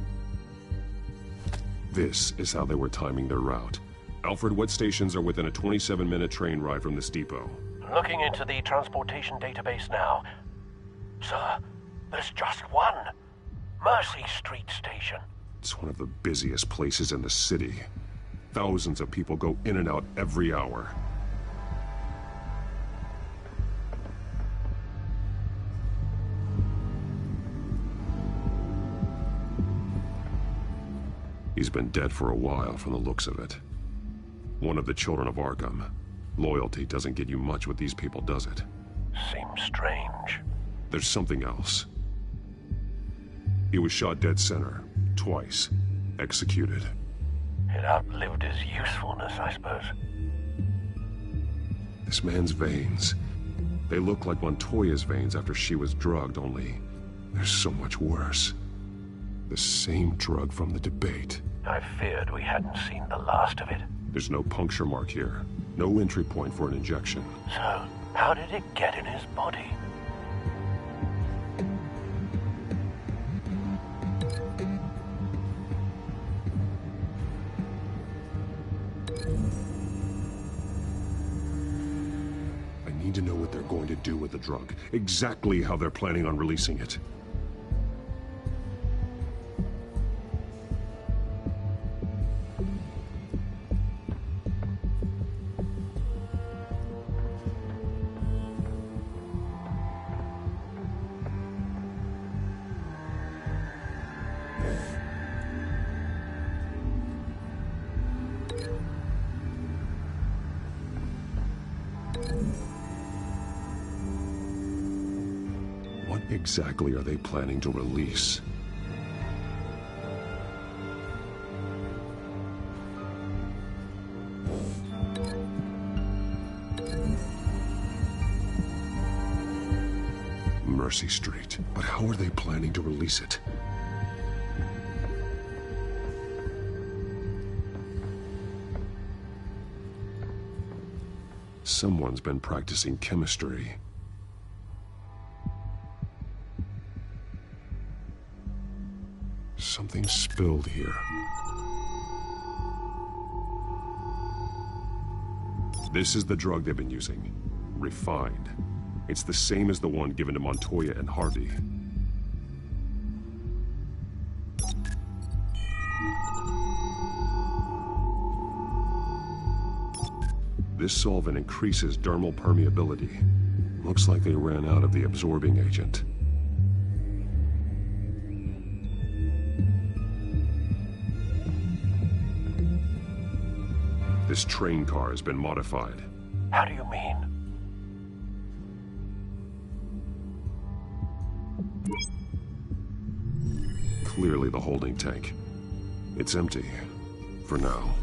This is how they were timing their route. Alfred, what stations are within a 27-minute train ride from this depot? Looking into the transportation database now. Sir, there's just one. Mercy Street Station. It's one of the busiest places in the city. Thousands of people go in and out every hour. He's been dead for a while from the looks of it. One of the Children of Arkham. Loyalty doesn't get you much with these people, does it? Seems strange. There's something else. He was shot dead center. Twice. Executed. It outlived his usefulness, I suppose. This man's veins. They look like Montoya's veins after she was drugged, only they're so much worse. The same drug from the debate. I feared we hadn't seen the last of it. There's no puncture mark here. No entry point for an injection. So, how did it get in his body? I need to know what they're going to do with the drug. Exactly how they're planning on releasing it. What exactly are they planning to release? Mercy Street. But how are they planning to release it? Someone's been practicing chemistry. Something spilled here. This is the drug they've been using. Refined. It's the same as the one given to Montoya and Harvey. This solvent increases dermal permeability. Looks like they ran out of the absorbing agent. This train car has been modified. How do you mean? Clearly the holding tank. It's empty. For now.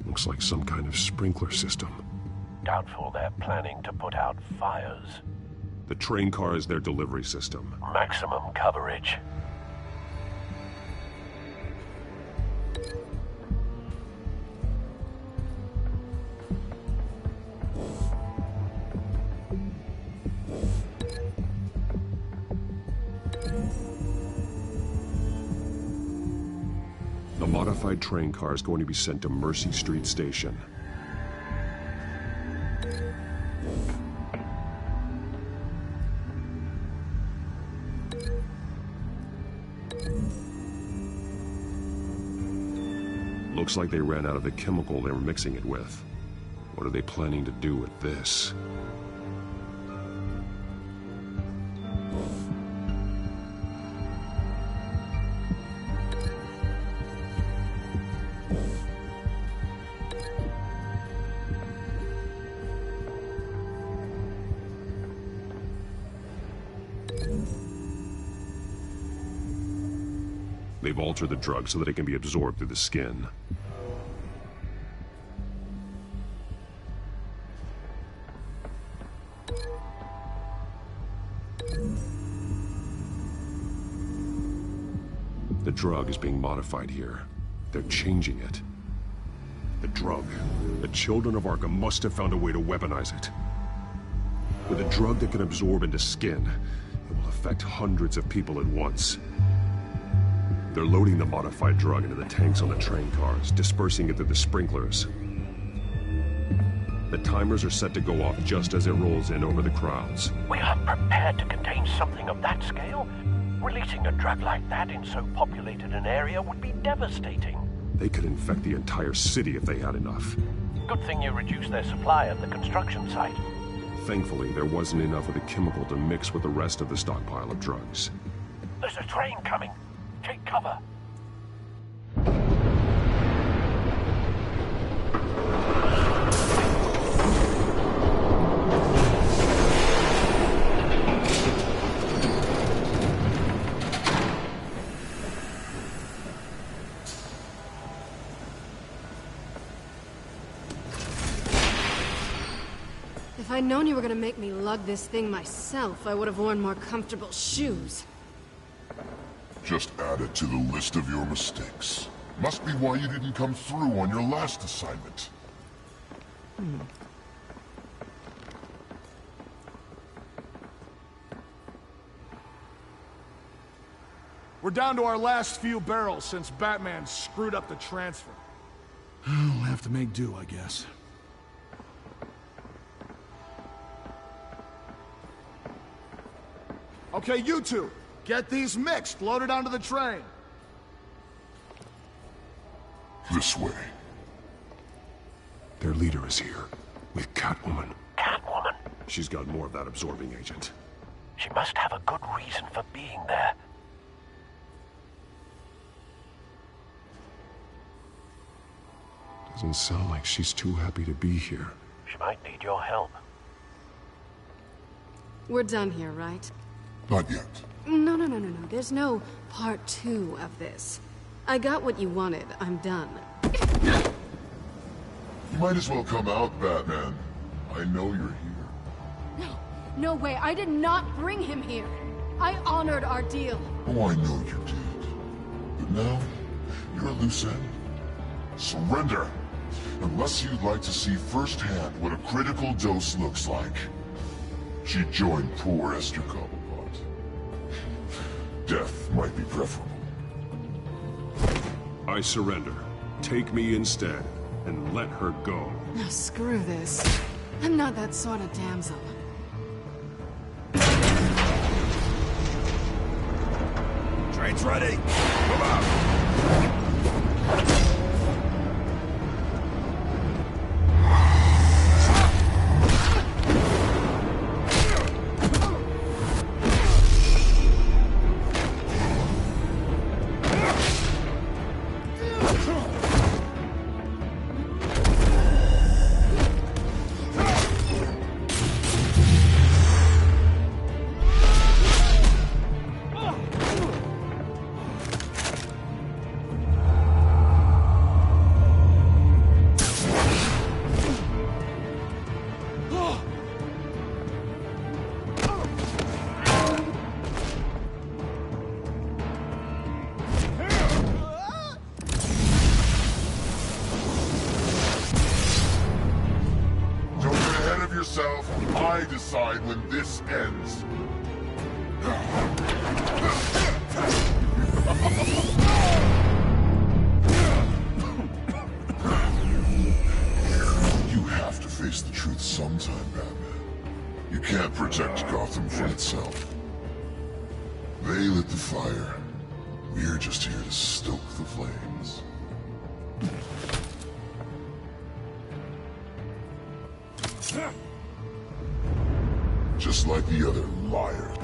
Looks like some kind of sprinkler system. Doubtful they're planning to put out fires. The train car is their delivery system. Maximum coverage. The modified train car is going to be sent to Mercy Street Station. Looks like they ran out of the chemical they were mixing it with. What are they planning to do with this? They've altered the drug so that it can be absorbed through the skin. The drug is being modified here. They're changing it. The drug. The children of Arkham must have found a way to weaponize it. With a drug that can absorb into skin, it will affect hundreds of people at once. They're loading the modified drug into the tanks on the train cars, dispersing it through the sprinklers. The timers are set to go off just as it rolls in over the crowds. We aren't prepared to contain something of that scale. Releasing a drug like that in so populated an area would be devastating. They could infect the entire city if they had enough. Good thing you reduced their supply at the construction site. Thankfully, there wasn't enough of the chemical to mix with the rest of the stockpile of drugs. There's a train coming. Take cover. If I'd known you were gonna make me lug this thing myself, I would have worn more comfortable shoes. Just add it to the list of your mistakes. Must be why you didn't come through on your last assignment. We're down to our last few barrels since Batman screwed up the transfer. We'll have to make do, I guess. Okay, you two, get these mixed, loaded onto the train. This way. Their leader is here, with Catwoman. Catwoman? She's got more of that absorbing agent. She must have a good reason for being there. Doesn't sound like she's too happy to be here. She might need your help. We're done here, right? Not yet. No. There's no part 2 of this. I got what you wanted. I'm done. You might as well come out, Batman. I know you're here. No way. I did not bring him here. I honored our deal. Oh, I know you did. But now, you're a loose end. Surrender. Unless you'd like to see firsthand what a critical dose looks like. She joined poor Esther Cobblepot. Death might be preferable. I surrender. Take me instead, and let her go. Now screw this. I'm not that sort of damsel. Train's ready. Move out. I decide when this ends. can't protect Gotham from itself. They lit the fire. We're just here to stoke the flames. Just like the other liars.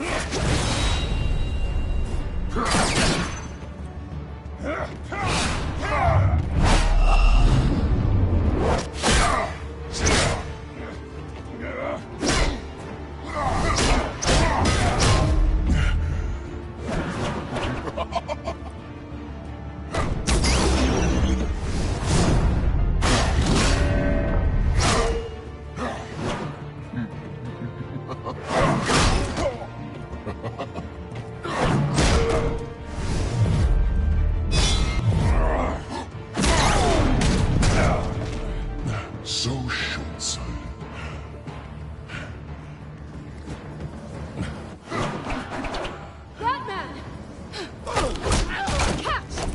So short-sighted. Batman! Catch!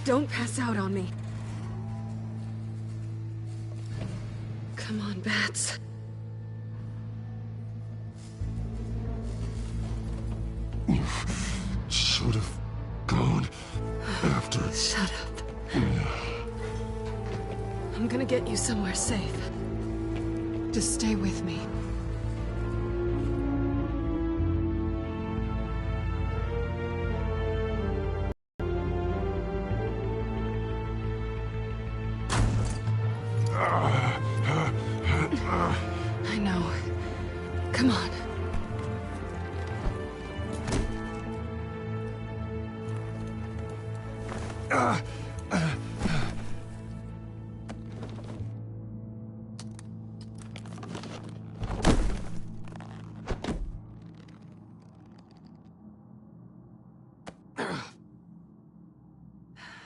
Don't pass out on me. Come on, Bats. You should have gone after... Shut up. I'm gonna get you somewhere safe. Just stay with me. I know. Come on.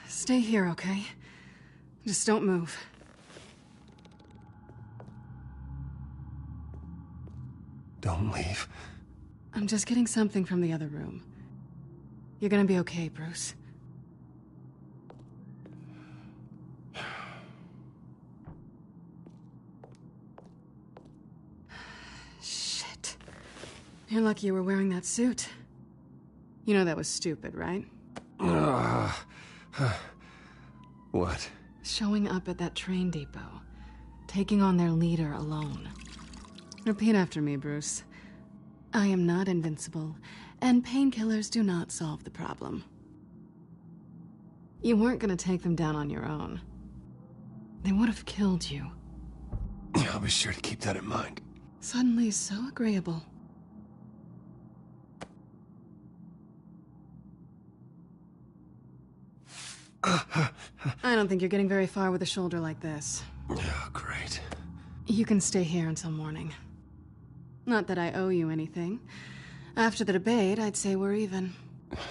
Stay here, okay? Just don't move. Don't leave. I'm just getting something from the other room. You're gonna be okay, Bruce. Shit. You're lucky you were wearing that suit. You know that was stupid, right? What? Showing up at that train depot. Taking on their leader alone. Repeat after me, Bruce. I am not invincible, and painkillers do not solve the problem. You weren't gonna take them down on your own. They would have killed you. I'll be sure to keep that in mind. Suddenly so agreeable. I don't think you're getting very far with a shoulder like this. Oh, great. You can stay here until morning. Not that I owe you anything. After the debate, I'd say we're even.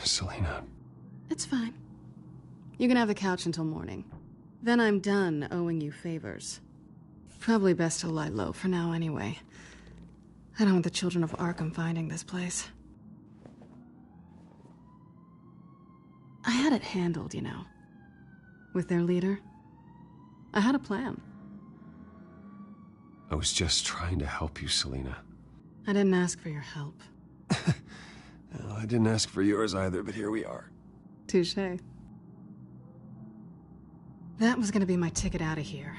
Selina. It's fine. You can have the couch until morning. Then I'm done owing you favors. Probably best to lie low for now anyway. I don't want the children of Arkham finding this place. I had it handled, you know. With their leader. I had a plan. I was just trying to help you, Selina. I didn't ask for your help. Well, I didn't ask for yours either, but here we are. Touché. That was gonna be my ticket out of here.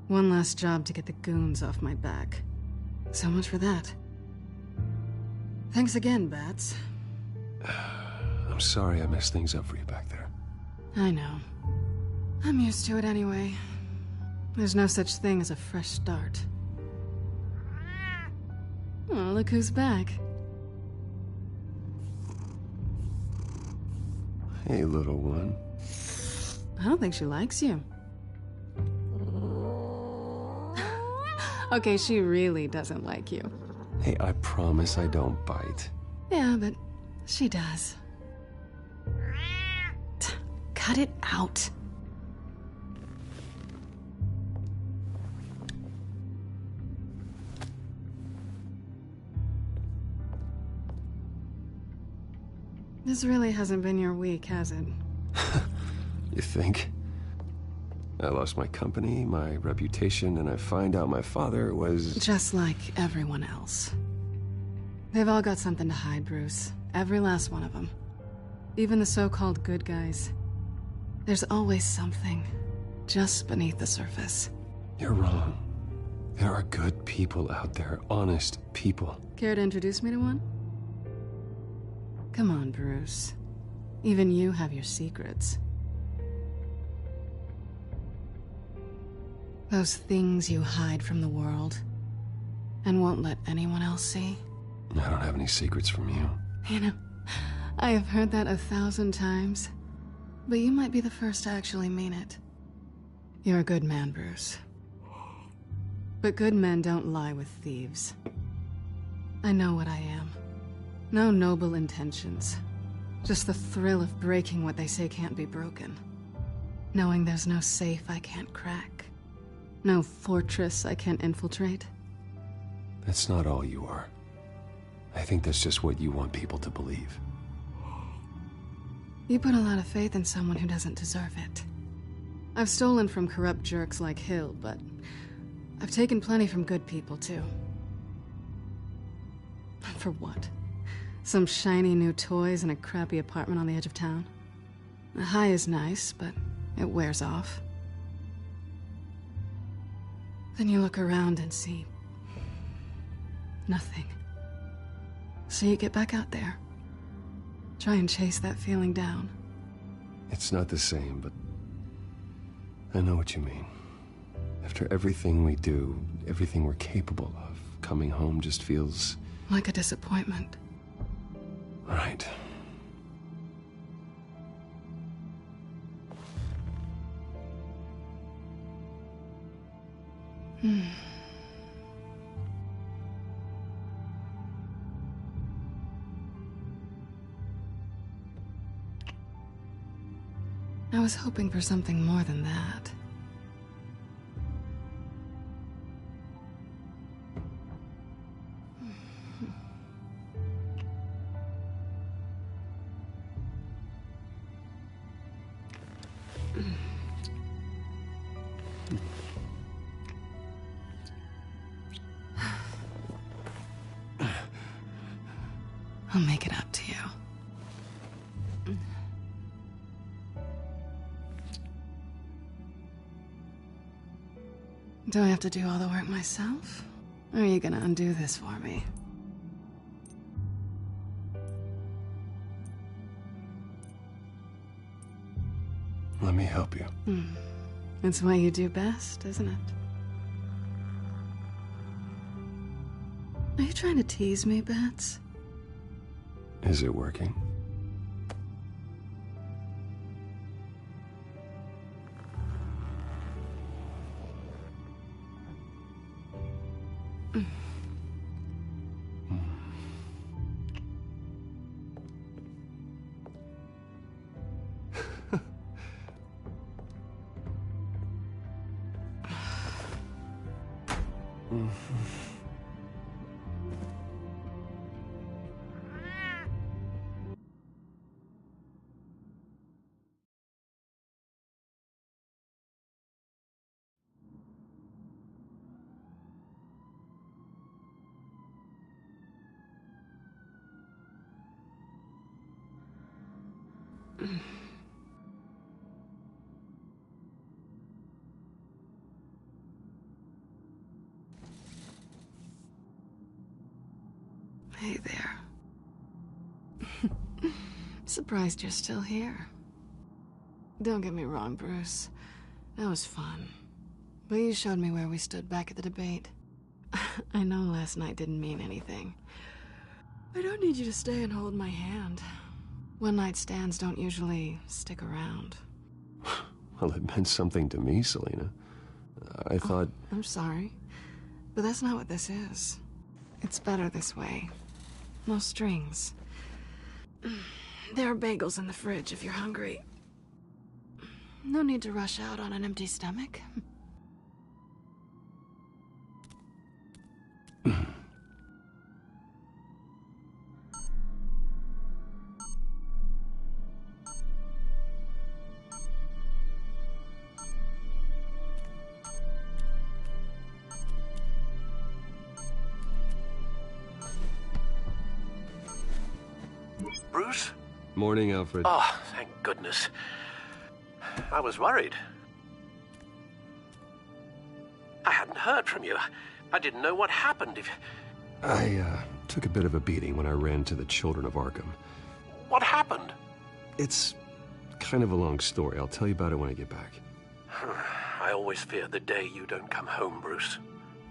One last job to get the goons off my back. So much for that. Thanks again, Bats. I'm sorry I messed things up for you back there. I know. I'm used to it anyway. There's no such thing as a fresh start. Oh, look who's back. Hey, little one. I don't think she likes you. Okay, she really doesn't like you. Hey, I promise I don't bite. Yeah, but she does. Cut it out. This really hasn't been your week, has it? You think? I lost my company, my reputation, and I find out my father was... Just like everyone else. They've all got something to hide, Bruce. Every last one of them. Even the so-called good guys. There's always something just beneath the surface. You're wrong. There are good people out there, honest people. Care to introduce me to one? Come on, Bruce. Even you have your secrets. Those things you hide from the world and won't let anyone else see. I don't have any secrets from you. You know, I have heard that 1,000 times, but you might be the first to actually mean it. You're a good man, Bruce. But good men don't lie with thieves. I know what I am. No noble intentions. Just the thrill of breaking what they say can't be broken. Knowing there's no safe I can't crack. No fortress I can't infiltrate. That's not all you are. I think that's just what you want people to believe. You put a lot of faith in someone who doesn't deserve it. I've stolen from corrupt jerks like Hill, but I've taken plenty from good people, too. For what? Some shiny new toys and a crappy apartment on the edge of town? The high is nice, but it wears off. Then you look around and see nothing. So you get back out there. Try and chase that feeling down. It's not the same, but I know what you mean. After everything we do, everything we're capable of, coming home just feels... like a disappointment. Right. I was hoping for something more than that. I'll make it up to you. Do I have to do all the work myself? Or are you gonna undo this for me? Let me help you. It's what you do best, isn't it? Are you trying to tease me, Bats? Is it working? Hey there. Surprised you're still here. Don't get me wrong, Bruce. That was fun. But you showed me where we stood back at the debate. I know last night didn't mean anything. I don't need you to stay and hold my hand. One-night stands don't usually stick around. Well, it meant something to me, Selina. I thought... I'm sorry, but that's not what this is. It's better this way. No strings. There are bagels in the fridge if you're hungry. No need to rush out on an empty stomach. Bruce? Morning, Alfred. Oh, thank goodness. I was worried. I hadn't heard from you. I didn't know what happened. I took a bit of a beating when I ran to the Children of Arkham. What happened? It's kind of a long story. I'll tell you about it when I get back. I always fear the day you don't come home, Bruce.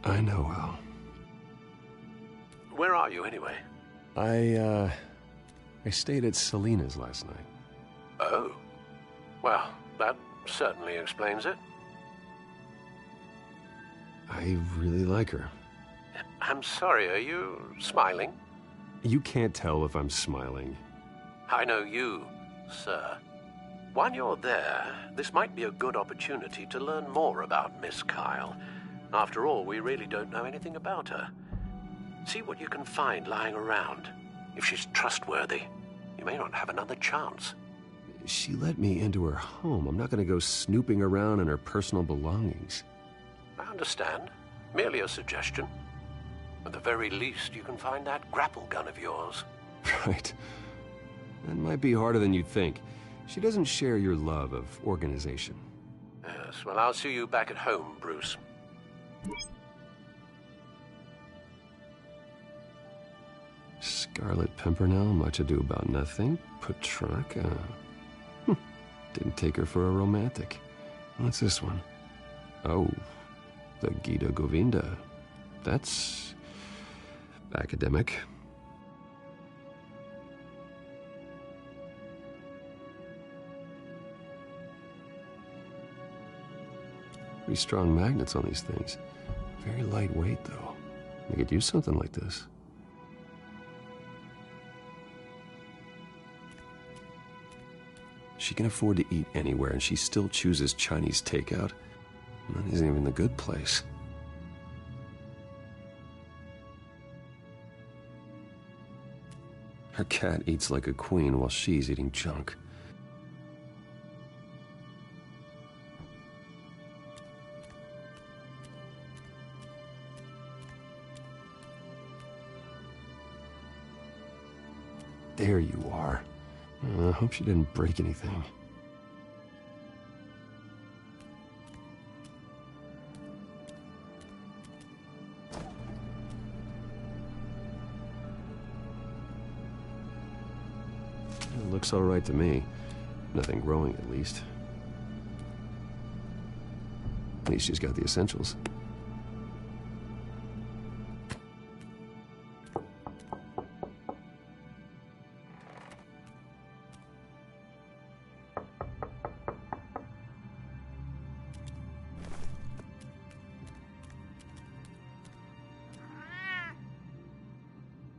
I know, Al. Where are you, anyway? I stayed at Selina's last night. Oh. Well, that certainly explains it. I really like her. I'm sorry, are you smiling? You can't tell if I'm smiling. I know you, sir. While you're there, this might be a good opportunity to learn more about Miss Kyle. After all, we really don't know anything about her. See what you can find lying around. If she's trustworthy, you may not have another chance. She let me into her home. I'm not going to go snooping around in her personal belongings. I understand. Merely a suggestion. At the very least, you can find that grapple gun of yours. Right. That might be harder than you'd think. She doesn't share your love of organization. Yes, well, I'll see you back at home, Bruce. Scarlet Pimpernel, Much Ado About Nothing, Petrarca. Didn't take her for a romantic. What's this one? Oh, the Gita Govinda. That's academic. Pretty strong magnets on these things. Very lightweight, though. I could use something like this. She can afford to eat anywhere, and she still chooses Chinese takeout. That isn't even the good place. Her cat eats like a queen while she's eating junk. There you are. I hope she didn't break anything. It looks all right to me. Nothing growing, at least. At least she's got the essentials.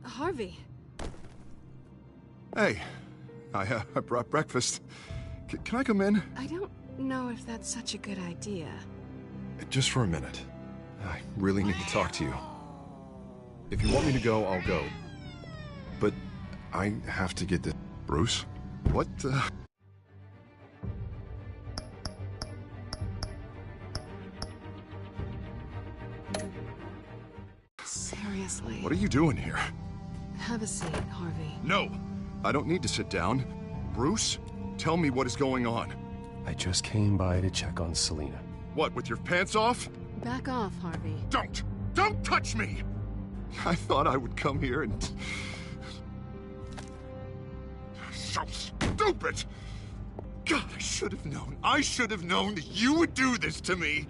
Harvey. Hey, I brought breakfast. Can I come in? I don't know if that's such a good idea. Just for a minute. I really need to talk to you. If you want me to go, I'll go. But I have to get this... Bruce? What the... Seriously. What are you doing here? Have a seat, Harvey. No! I don't need to sit down. Bruce, tell me what is going on. I just came by to check on Selina. What, with your pants off? Back off, Harvey. Don't! Don't touch me! I thought I would come here and... So stupid! God, I should have known. I should have known that you would do this to me.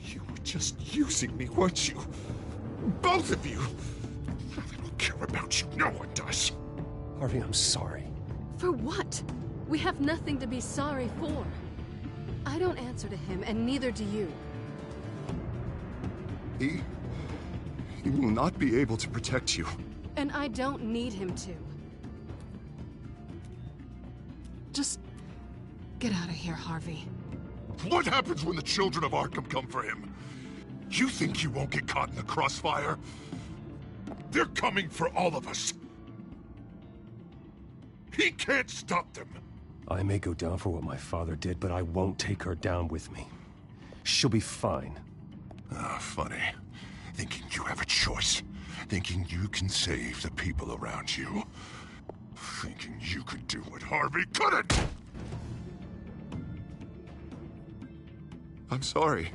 You were just using me, weren't you? Both of you. I don't care about you. No one does. Harvey, I'm sorry. For what? We have nothing to be sorry for. I don't answer to him, and neither do you. He will not be able to protect you. And I don't need him to. Just get out of here, Harvey. What happens when the children of Arkham come for him? You think you won't get caught in the crossfire? They're coming for all of us. He can't stop them. I may go down for what my father did, but I won't take her down with me. She'll be fine. Ah, funny. Thinking you have a choice. Thinking you can save the people around you. Thinking you could do what Harvey couldn't! I'm sorry.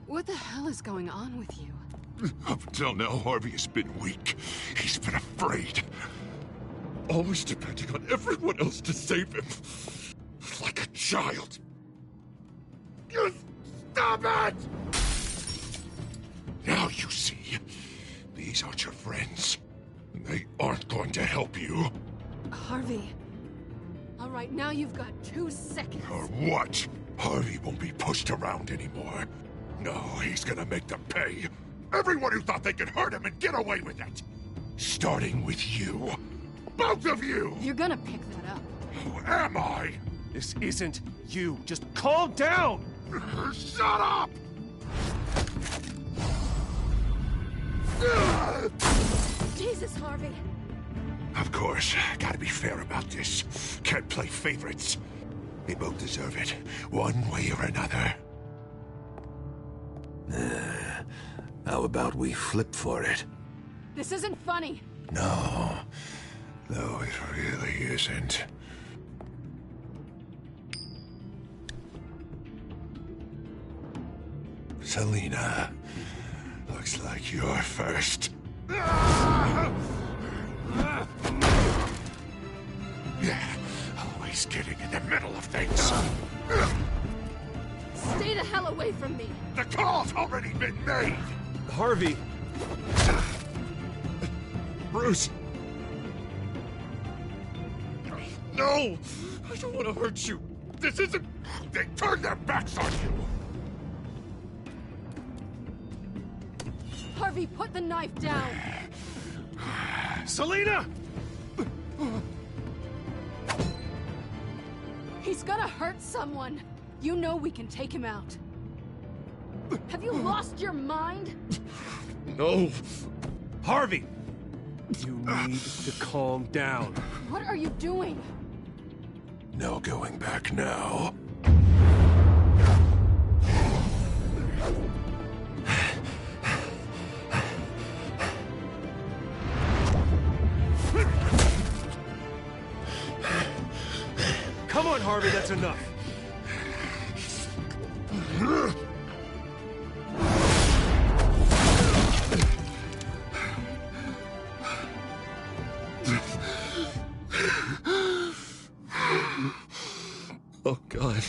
What the hell is going on with you? Up until now, Harvey has been weak. He's been afraid. Always depending on everyone else to save him. Like a child. You stop it! Now you see. These aren't your friends. They aren't going to help you. Harvey. All right, now you've got 2 seconds. Or what? Harvey won't be pushed around anymore. No, he's gonna make them pay. Everyone who thought they could hurt him and get away with it. Starting with you. Both of you! You're gonna pick that up. Who am I? This isn't you. Just calm down! Shut up! Jesus, Harvey. Of course, gotta be fair about this. Can't play favorites. They both deserve it, one way or another. How about we flip for it? This isn't funny. No, it really isn't. Selina, looks like you're first. Yeah, always getting in the middle of things. Stay the hell away from me. The call's already been made. Harvey. Bruce. No! I don't want to hurt you. This isn't... They turned their backs on you. Harvey, put the knife down. Selina! He's gonna hurt someone. You know we can take him out. Have you lost your mind? No. Harvey! You need to calm down. What are you doing? No going back now. Come on, Harvey, that's enough. Oh, God.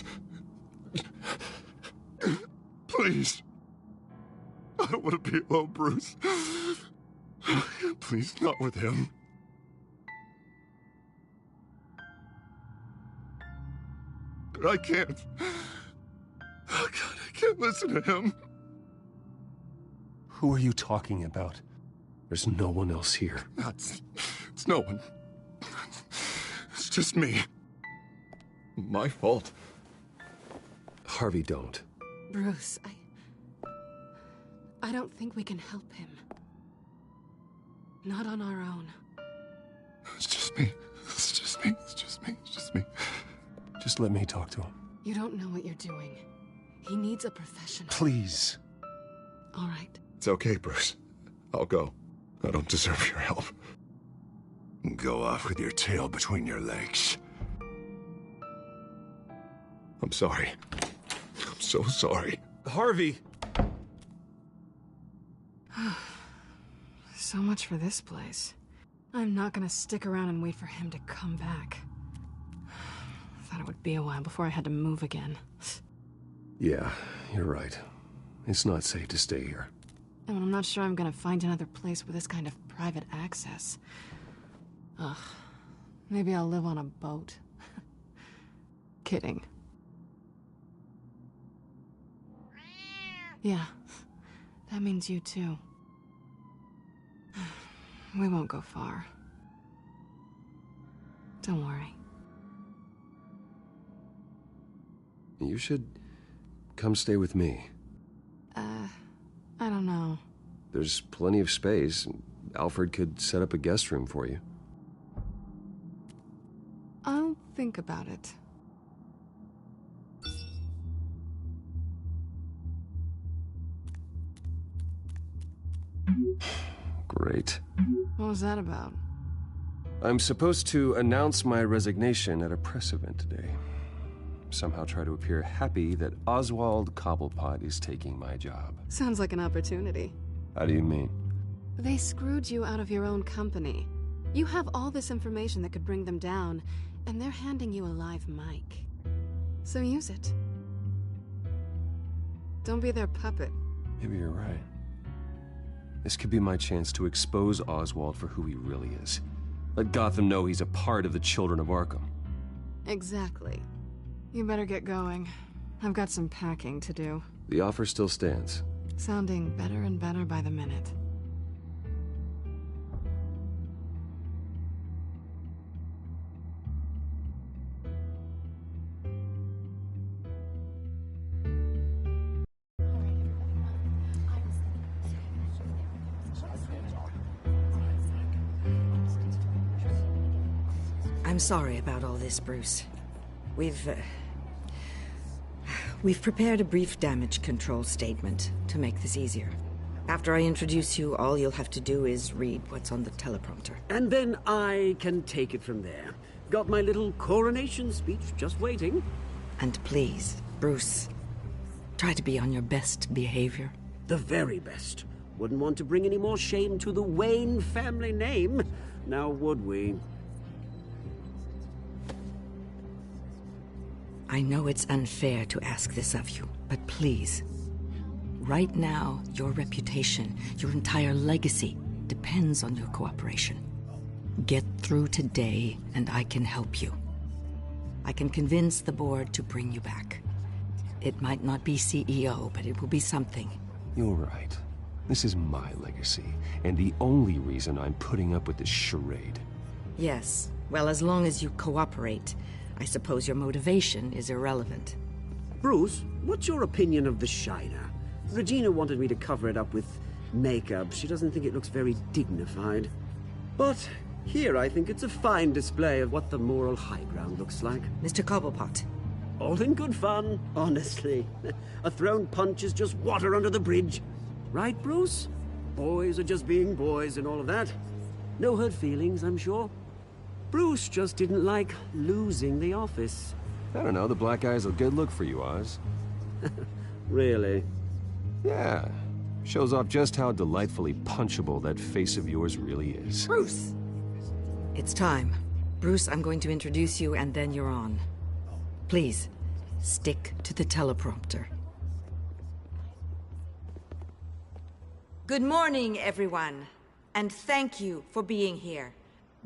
Please. I don't want to be alone, Bruce. Please, not with him. But I can't. Oh, God, I can't listen to him. Who are you talking about? There's no one else here. It's no one. It's just me. My fault. Harvey, don't. Bruce, I don't think we can help him. Not on our own. It's just me. It's just me. It's just me. It's just me. Just let me talk to him. You don't know what you're doing. He needs a professional. Please. All right. It's okay, Bruce. I'll go. I don't deserve your help. Go off with your tail between your legs. I'm sorry. I'm so sorry. Harvey! So much for this place. I'm not gonna stick around and wait for him to come back. Thought it would be a while before I had to move again. Yeah, you're right. It's not safe to stay here. And I'm not sure I'm gonna find another place with this kind of private access. Ugh. Maybe I'll live on a boat. Kidding. Yeah. That means you too. We won't go far. Don't worry. You should come stay with me. I don't know. There's plenty of space. Alfred could set up a guest room for you. I'll think about it. Great. What was that about? I'm supposed to announce my resignation at a press event today. Somehow try to appear happy that Oswald Cobblepot is taking my job. Sounds like an opportunity. How do you mean? They screwed you out of your own company. You have all this information that could bring them down, and they're handing you a live mic. So use it. Don't be their puppet. Maybe you're right. This could be my chance to expose Oswald for who he really is. Let Gotham know he's a part of the Children of Arkham. Exactly. You better get going. I've got some packing to do. The offer still stands. Sounding better and better by the minute. I'm sorry about all this, Bruce. We've prepared a brief damage control statement to make this easier. After I introduce you, all you'll have to do is read what's on the teleprompter. And then I can take it from there. Got my little coronation speech just waiting. And please, Bruce, try to be on your best behavior. The very best. Wouldn't want to bring any more shame to the Wayne family name, now would we? I know it's unfair to ask this of you, but please. Right now, your reputation, your entire legacy, depends on your cooperation. Get through today, and I can help you. I can convince the board to bring you back. It might not be CEO, but it will be something. You're right. This is my legacy, and the only reason I'm putting up with this charade. Yes. Well, as long as you cooperate, I suppose your motivation is irrelevant. Bruce, what's your opinion of the Shiner? Regina wanted me to cover it up with makeup. She doesn't think it looks very dignified. But here I think it's a fine display of what the moral high ground looks like. Mr. Cobblepot. All in good fun, honestly. A thrown punch is just water under the bridge. Right, Bruce? Boys are just being boys and all of that. No hurt feelings, I'm sure. Bruce just didn't like losing the office. I don't know, the black eye's a good look for you, Oz. Really? Yeah. Shows off just how delightfully punchable that face of yours really is. Bruce! It's time. Bruce, I'm going to introduce you and then you're on. Please, stick to the teleprompter. Good morning, everyone. And thank you for being here.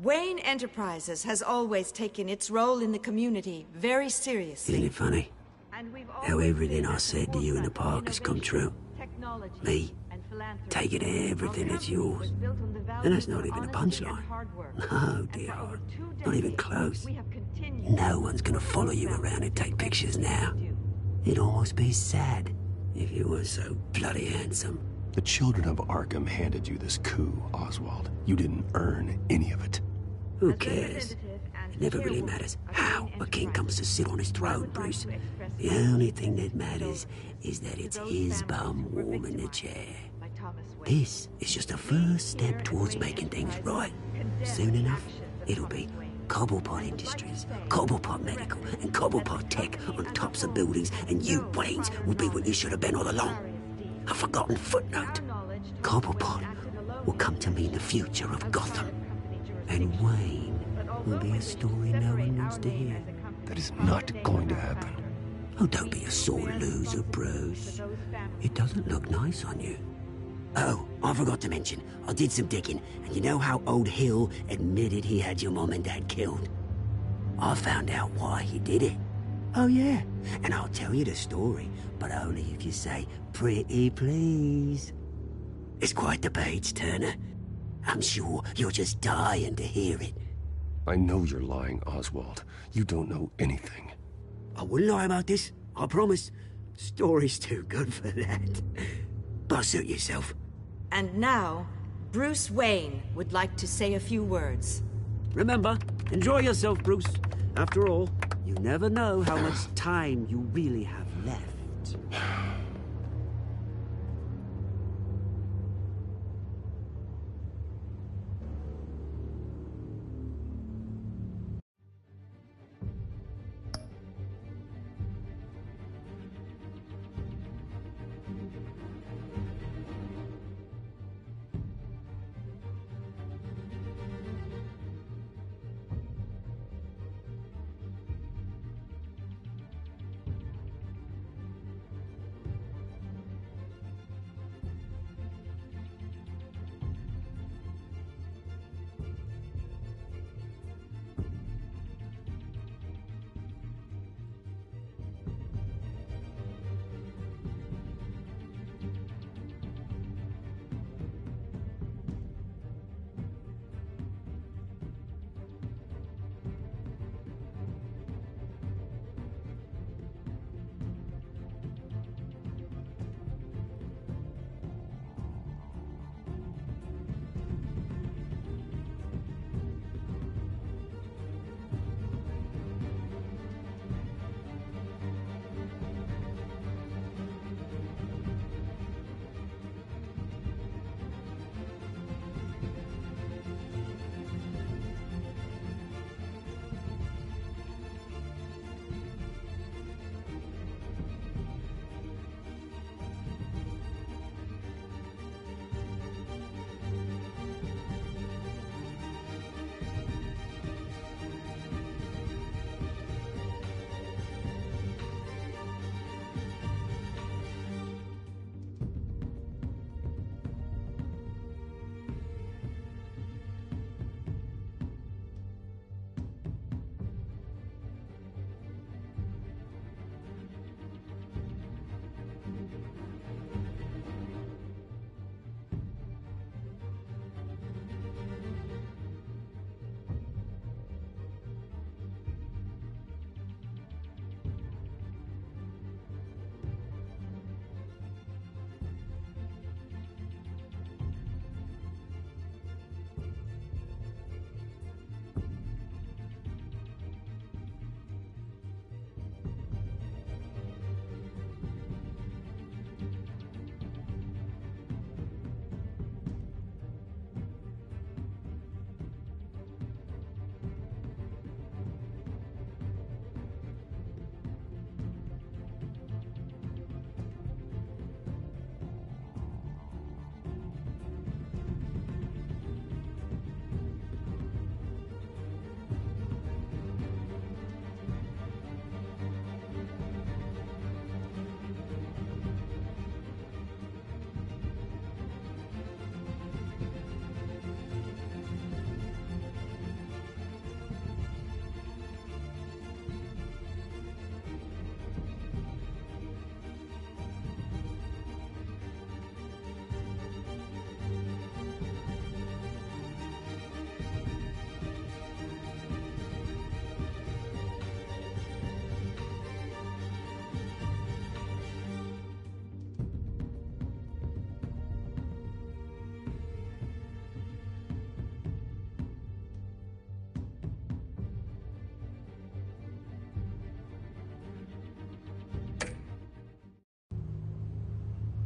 Wayne Enterprises has always taken its role in the community very seriously. Isn't it funny? How everything I said to you in the park has come true. Me, taking everything that's yours. And that's not even a punchline. No, dear heart. Not even close. No one's gonna follow you around and take pictures now. It'd almost be sad if you were so bloody handsome. The Children of Arkham handed you this coup, Oswald. You didn't earn any of it. Who cares? It never really matters how a king comes to sit on his throne, Bruce. The only thing that matters is that it's his bum warm in the chair. This is just a first step towards making things right. Soon enough, it'll be Cobblepot Industries, Cobblepot Medical, and Cobblepot Tech on tops of buildings, and you, Waynes, will be what you should have been all along. A forgotten footnote. Cobblepot will come to mean the future of Gotham. And Wayne will be a story no one wants to hear. That is not going to happen. Oh, don't be a sore loser, Bruce. It doesn't look nice on you. Oh, I forgot to mention, I did some digging, and you know how old Hill admitted he had your mom and dad killed? I found out why he did it. Oh yeah, and I'll tell you the story, but only if you say, pretty please. It's quite the page, Turner. I'm sure you're just dying to hear it. I know you're lying, Oswald. You don't know anything. I wouldn't lie about this, I promise. Story's too good for that. But suit yourself. And now, Bruce Wayne would like to say a few words. Remember, enjoy yourself, Bruce. After all, you never know how much time you really have left.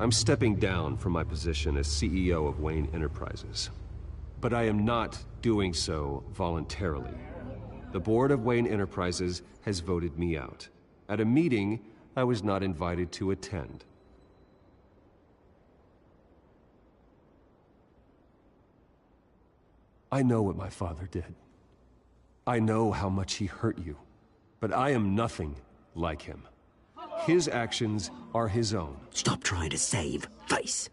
I'm stepping down from my position as CEO of Wayne Enterprises. But I am not doing so voluntarily. The board of Wayne Enterprises has voted me out, at a meeting I was not invited to attend. I know what my father did. I know how much he hurt you. But I am nothing like him. His actions are his own. Stop trying to save face.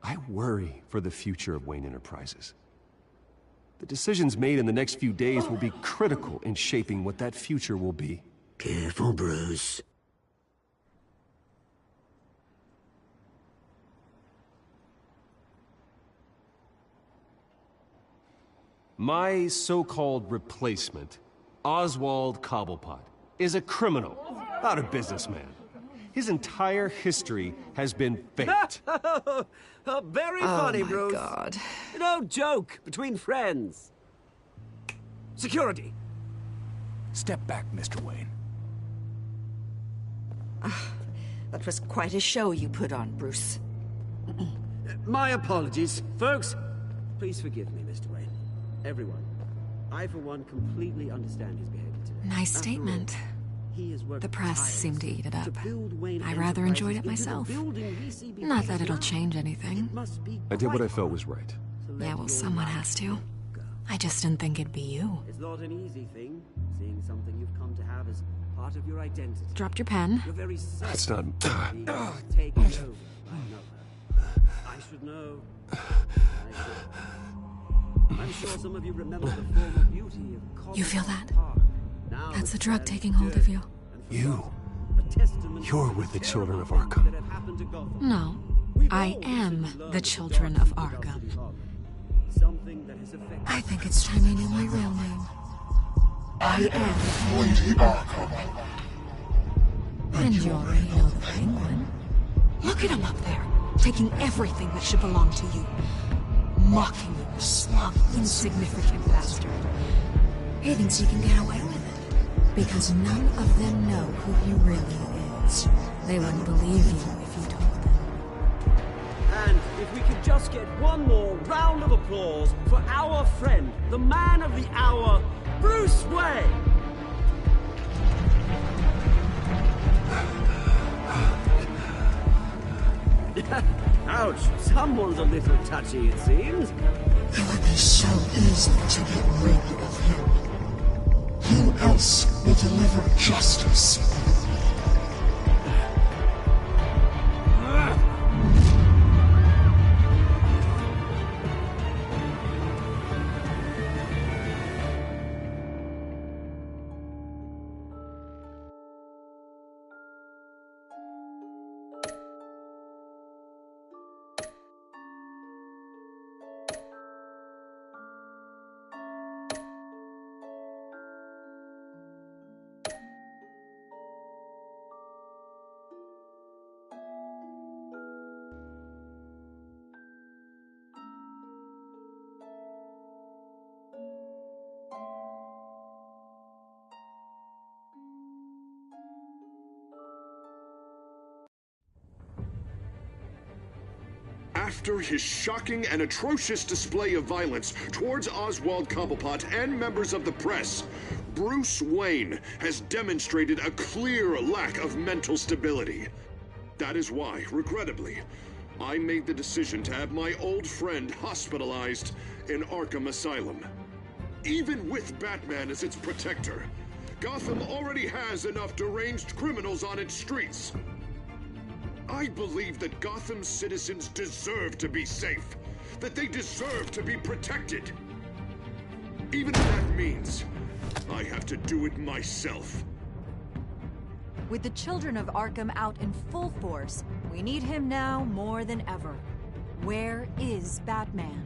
I worry for the future of Wayne Enterprises. The decisions made in the next few days will be critical in shaping what that future will be. Careful, Bruce. My so-called replacement, Oswald Cobblepot, is a criminal, not a businessman. His entire history has been faked. Very funny, Bruce. Oh, my God. No joke between friends. Security. Step back, Mr. Wayne. That was quite a show you put on, Bruce. My apologies. Folks, please forgive me, Mr. Wayne. Everyone. I, for one, completely understand his behavior today. Nice statement. The press seemed to eat it up. I rather enjoyed it myself. Not that it'll change anything. I did what I felt was right. Yeah, well, someone has to. I just didn't think it'd be you. It's not an easy thing, seeing something you've come to have as part of your identity. Dropped your pen. You're very That's not... taken over by another. I should know. I'm sure some of you remember the former beauty of... You feel that? That's the drug taking hold of you. You're with the Children of Arkham. No, I am the Children of Arkham. I think it's time you knew my real name. I am Lady Arkham. And you already know the Penguin. Look at him up there, taking everything that should belong to you. Mocking you, you slug, insignificant bastard. He thinks he can get away with it. Because none of them know who he really is. They wouldn't believe you if you told them. And if we could just get one more round of applause for our friend, the man of the hour, Bruce Wayne! Ouch, someone's a little touchy, it seems. It would be so easy to get rid of him. Who else will deliver justice? After his shocking and atrocious display of violence towards Oswald Cobblepot and members of the press, Bruce Wayne has demonstrated a clear lack of mental stability. That is why, regrettably, I made the decision to have my old friend hospitalized in Arkham Asylum. Even with Batman as its protector, Gotham already has enough deranged criminals on its streets. I believe that Gotham's citizens deserve to be safe, that they deserve to be protected. Even if that means I have to do it myself. With the Children of Arkham out in full force, we need him now more than ever. Where is Batman?